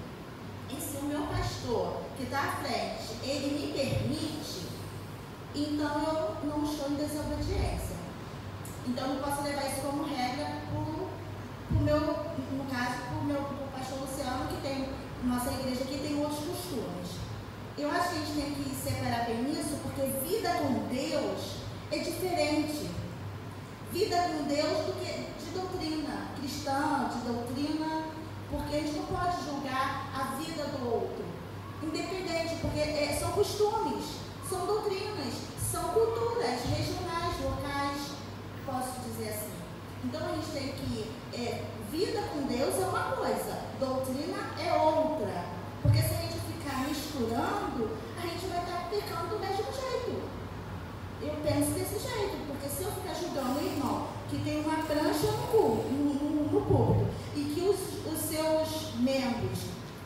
E se o meu pastor, que está à frente, ele me permite, então eu não estou em desobediência. Então eu não posso levar isso como regra para o meu, no caso, para o meu pastor Luciano, que tem, nossa igreja aqui tem outros costumes. Eu acho que a gente tem que separar bem isso, porque vida com Deus é diferente. Vida com Deus do que de doutrina cristã, de doutrina, porque a gente não pode julgar a vida do outro. Independente, porque são costumes, são doutrinas, são culturas regionais, locais, posso dizer assim. Então a gente tem que, vida com Deus é uma coisa, doutrina é outra. Porque se a gente ficar misturando, a gente vai estar pecando do mesmo jeito. Eu penso desse jeito, porque se eu ficar julgando o irmão que tem uma prancha no púlpito e que os seus membros,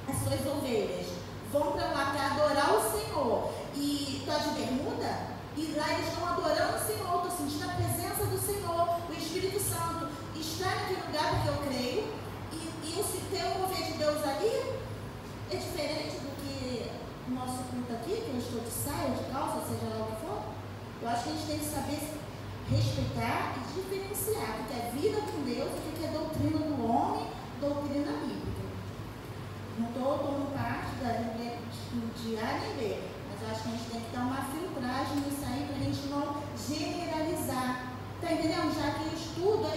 as suas ovelhas, vão para lá para adorar o Senhor e está de bermuda, e lá eles estão adorando o Senhor, estou sentindo a presença do Senhor, o Espírito Santo está naquele lugar porque eu creio, e se ter um mover de Deus ali é diferente do que o nosso culto aqui, que eu estou de saia, de calça, seja lá o que for. Eu acho que a gente tem que saber respeitar e diferenciar o que é vida com Deus e o que é doutrina do homem, doutrina bíblica. Não estou tomando parte da Bíblia de A nem B, mas eu acho que a gente tem que dar uma filtragem nisso aí para a gente não generalizar. Está entendendo? Já que o estudo é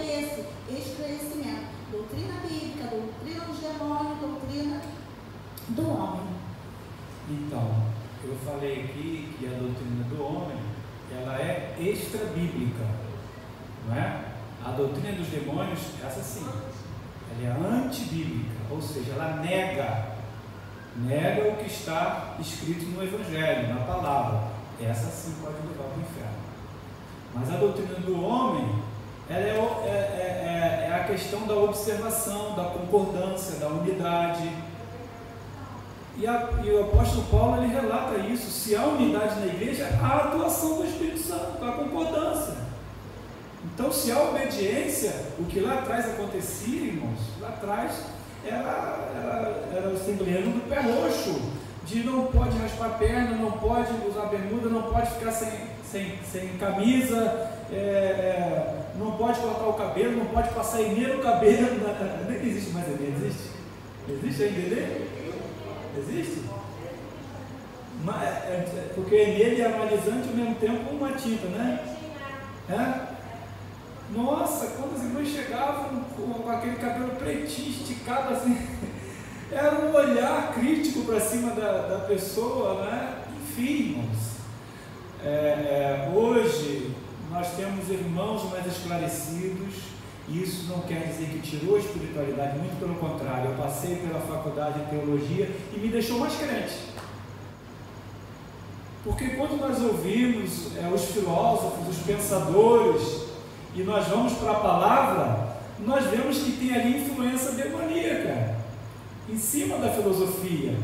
esse conhecimento. Doutrina bíblica, doutrina dos demônios, doutrina do homem. Então, eu falei aqui que a doutrina do homem, ela é extra-bíblica, não é? A doutrina dos demônios, essa sim, ela é antibíblica, ou seja, ela nega o que está escrito no Evangelho, na palavra. Essa sim pode levar para o inferno. Mas a doutrina do homem, ela é a questão da observação, da concordância, da unidade. E o apóstolo Paulo, ele relata isso. Se há unidade na igreja, há a atuação do Espírito Santo, há concordância. Então, se há obediência, o que lá atrás acontecia, irmãos, lá atrás era o semblante do pé roxo, de não pode raspar a perna, não pode usar bermuda, não pode ficar sem camisa, não pode cortar o cabelo, não pode passar Enê no cabelo. Nem existe mais Enê, existe? Existe ainda Enê? Existe? Porque ele é analisante ao mesmo tempo uma tinta, né? Nossa, quando as irmãs chegavam com aquele cabelo pretinho, esticado assim, era um olhar crítico para cima da pessoa, né? Enfim, irmãos, hoje nós temos irmãos mais esclarecidos, e isso não quer dizer que tirou a espiritualidade, muito pelo contrário. Eu passei pela faculdade de teologia e me deixou mais crente, porque quando nós ouvimos os filósofos, os pensadores, e nós vamos para a palavra, nós vemos que tem ali influência demoníaca em cima da filosofia,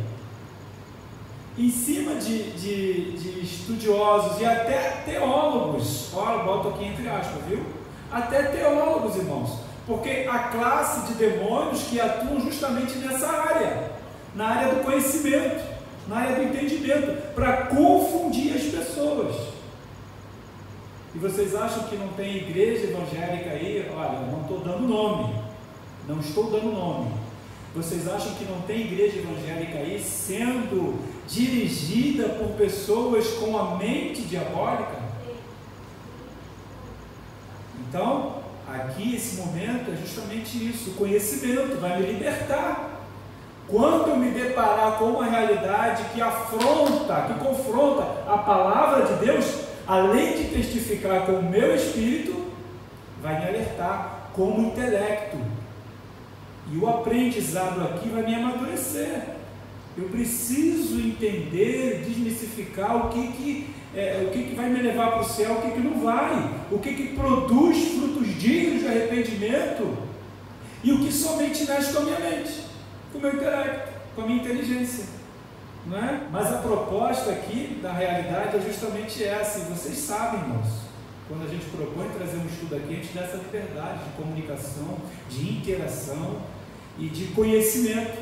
em cima de estudiosos e até teólogos. Olha, boto aqui entre aspas, viu? Até teólogos, irmãos, porque a classe de demônios que atuam justamente nessa área, na área do conhecimento, na área do entendimento, para confundir as pessoas. E vocês acham que não tem igreja evangélica aí? Olha, não estou dando nome, não estou dando nome. Vocês acham que não tem igreja evangélica aí sendo dirigida por pessoas com a mente diabólica? Então, aqui esse momento é justamente isso, o conhecimento vai me libertar. Quando eu me deparar com uma realidade que afronta, que confronta a palavra de Deus, além de testificar com o meu espírito, vai me alertar com o intelecto. E o aprendizado aqui vai me amadurecer. Eu preciso entender, desmistificar o que vai me levar para o céu, o que não vai, o que produz frutos dignos de arrependimento e o que somente mexe com a minha mente, com o meu intelecto, com a minha inteligência. Não é? Mas a proposta aqui da realidade é justamente essa, e vocês sabem, irmãos, quando a gente propõe trazer um estudo aqui, a gente dá essa liberdade de comunicação, de interação e de conhecimento,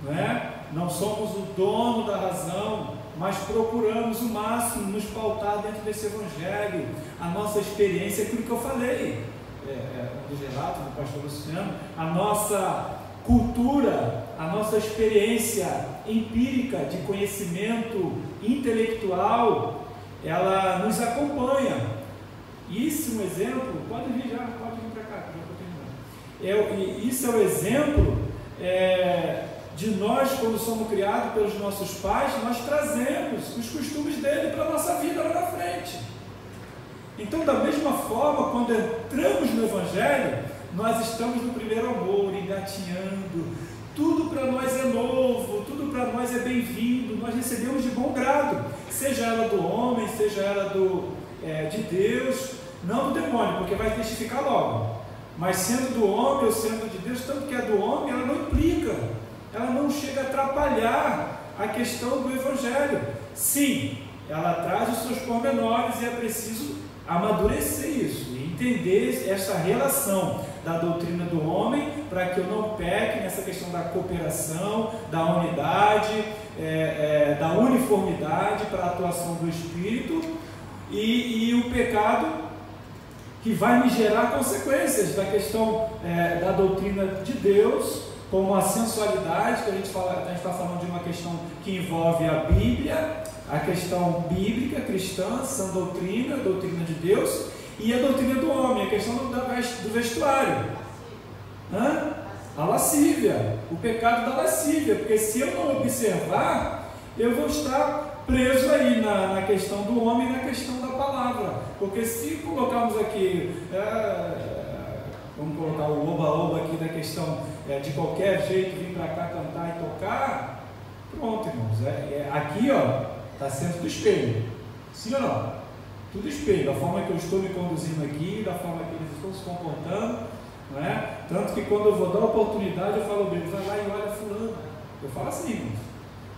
não é? Não somos o dono da razão, mas procuramos o máximo nos pautar dentro desse Evangelho, a nossa experiência, aquilo que eu falei, um dos relatos do pastor Luciano, a nossa cultura, a nossa experiência empírica de conhecimento intelectual, ela nos acompanha. Isso é um exemplo, pode vir para cá, já vou terminar. Isso é o exemplo de nós, quando somos criados pelos nossos pais, nós trazemos os costumes dele para a nossa vida lá na frente. Então, da mesma forma, quando entramos no Evangelho, nós estamos no primeiro amor, engatinhando, tudo para nós é novo, tudo para nós é bem-vindo, nós recebemos de bom grado, seja ela do homem, seja ela de Deus, não do demônio, porque vai testificar logo, mas sendo do homem ou sendo de Deus, tanto que é do homem, ela não implica, ela não chega a atrapalhar a questão do Evangelho. Sim, ela traz os seus pormenores e é preciso amadurecer isso e entender essa relação da doutrina do homem, para que eu não peque nessa questão da cooperação, da unidade, da uniformidade para a atuação do Espírito e o pecado que vai me gerar consequências da questão da doutrina de Deus, como a sensualidade, que a gente está falando de uma questão que envolve a Bíblia, a questão bíblica, cristã, sã doutrina, a doutrina de Deus, e a doutrina do homem, a questão do vestuário, a lascívia, o pecado da lascívia, porque se eu não observar, eu vou estar preso aí na questão do homem e na questão da palavra, porque se colocarmos aqui, vamos colocar o oba-oba aqui da questão de qualquer jeito vir para cá cantar e tocar, pronto, irmãos, aqui está sendo do espelho, sim ou não? Tudo espelho, da forma que eu estou me conduzindo aqui, da forma que eles estão se comportando, não é? Tanto que quando eu vou dar oportunidade, eu falo bem, vai lá e olha fulano, eu falo assim, irmãos,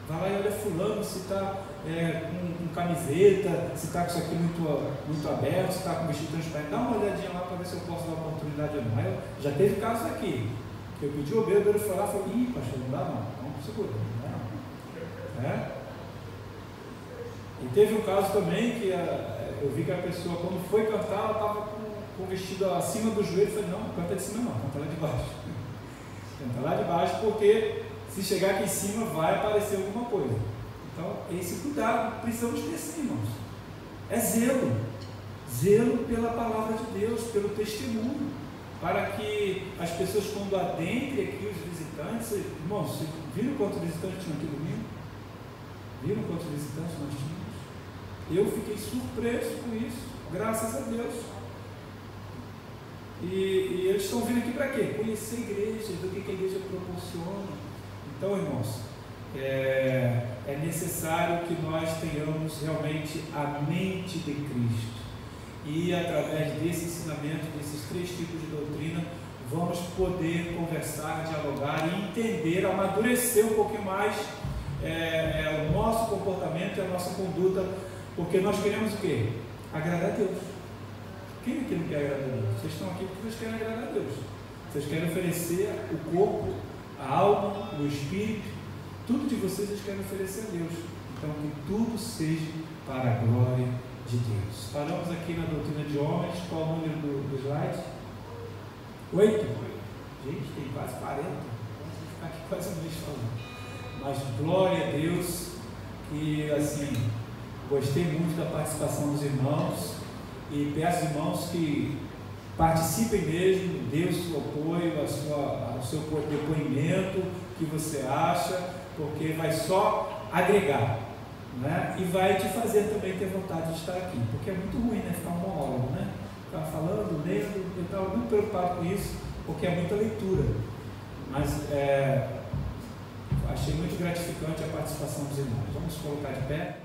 vai lá e olha fulano, se está com camiseta, se está com isso aqui muito aberto, se está com vestido transparente, dá uma olhadinha lá para ver se eu posso dar oportunidade ou não. Já teve casos aqui, que eu pedi o bêbado, ele foi lá e falou, ih, pastor, não dá não segura, não dá não. E teve um caso também que eu vi que a pessoa, quando foi cantar, ela estava com o vestido acima do joelho. Eu falei, não canta de cima não, canta lá de baixo. Canta lá de baixo, porque se chegar aqui em cima vai aparecer alguma coisa. Então, esse cuidado precisamos ter sim, irmãos. É zelo pela palavra de Deus, pelo testemunho, para que as pessoas, quando adentrem aqui os visitantes, irmãos, vocês viram quantos visitantes tinham aqui domingo? Viram quantos visitantes nós tínhamos? Eu fiquei surpreso com isso, graças a Deus. E eles estão vindo aqui para quê? Conhecer a igreja, ver o que a igreja proporciona. Então, irmãos, é necessário que nós tenhamos realmente a mente de Cristo. E através desse ensinamento, desses 3 tipos de doutrina, vamos poder conversar, dialogar e entender, amadurecer um pouquinho mais o nosso comportamento e a nossa conduta, porque nós queremos o quê? Agradar a Deus. Quem aqui não quer agradar a Deus? Vocês estão aqui porque vocês querem agradar a Deus. Vocês querem oferecer o corpo, a alma, o espírito, tudo de vocês querem oferecer a Deus. Então, que tudo seja para a glória de Deus. Paramos aqui na doutrina de homens. Qual o número do slide? 8? Gente, tem quase 40. Vamos ficar aqui quase um mês falando. Mas glória a Deus, que assim, gostei muito da participação dos irmãos e peço aos irmãos que participem mesmo, dê o seu apoio, o seu depoimento, o que você acha, porque vai só agregar, né? E vai te fazer também ter vontade de estar aqui, porque é muito ruim, né? Ficar um monólogo, né? Ficar falando, lendo, eu estava muito preocupado com isso, porque é muita leitura. Mas achei muito gratificante a participação dos irmãos. Vamos colocar de pé.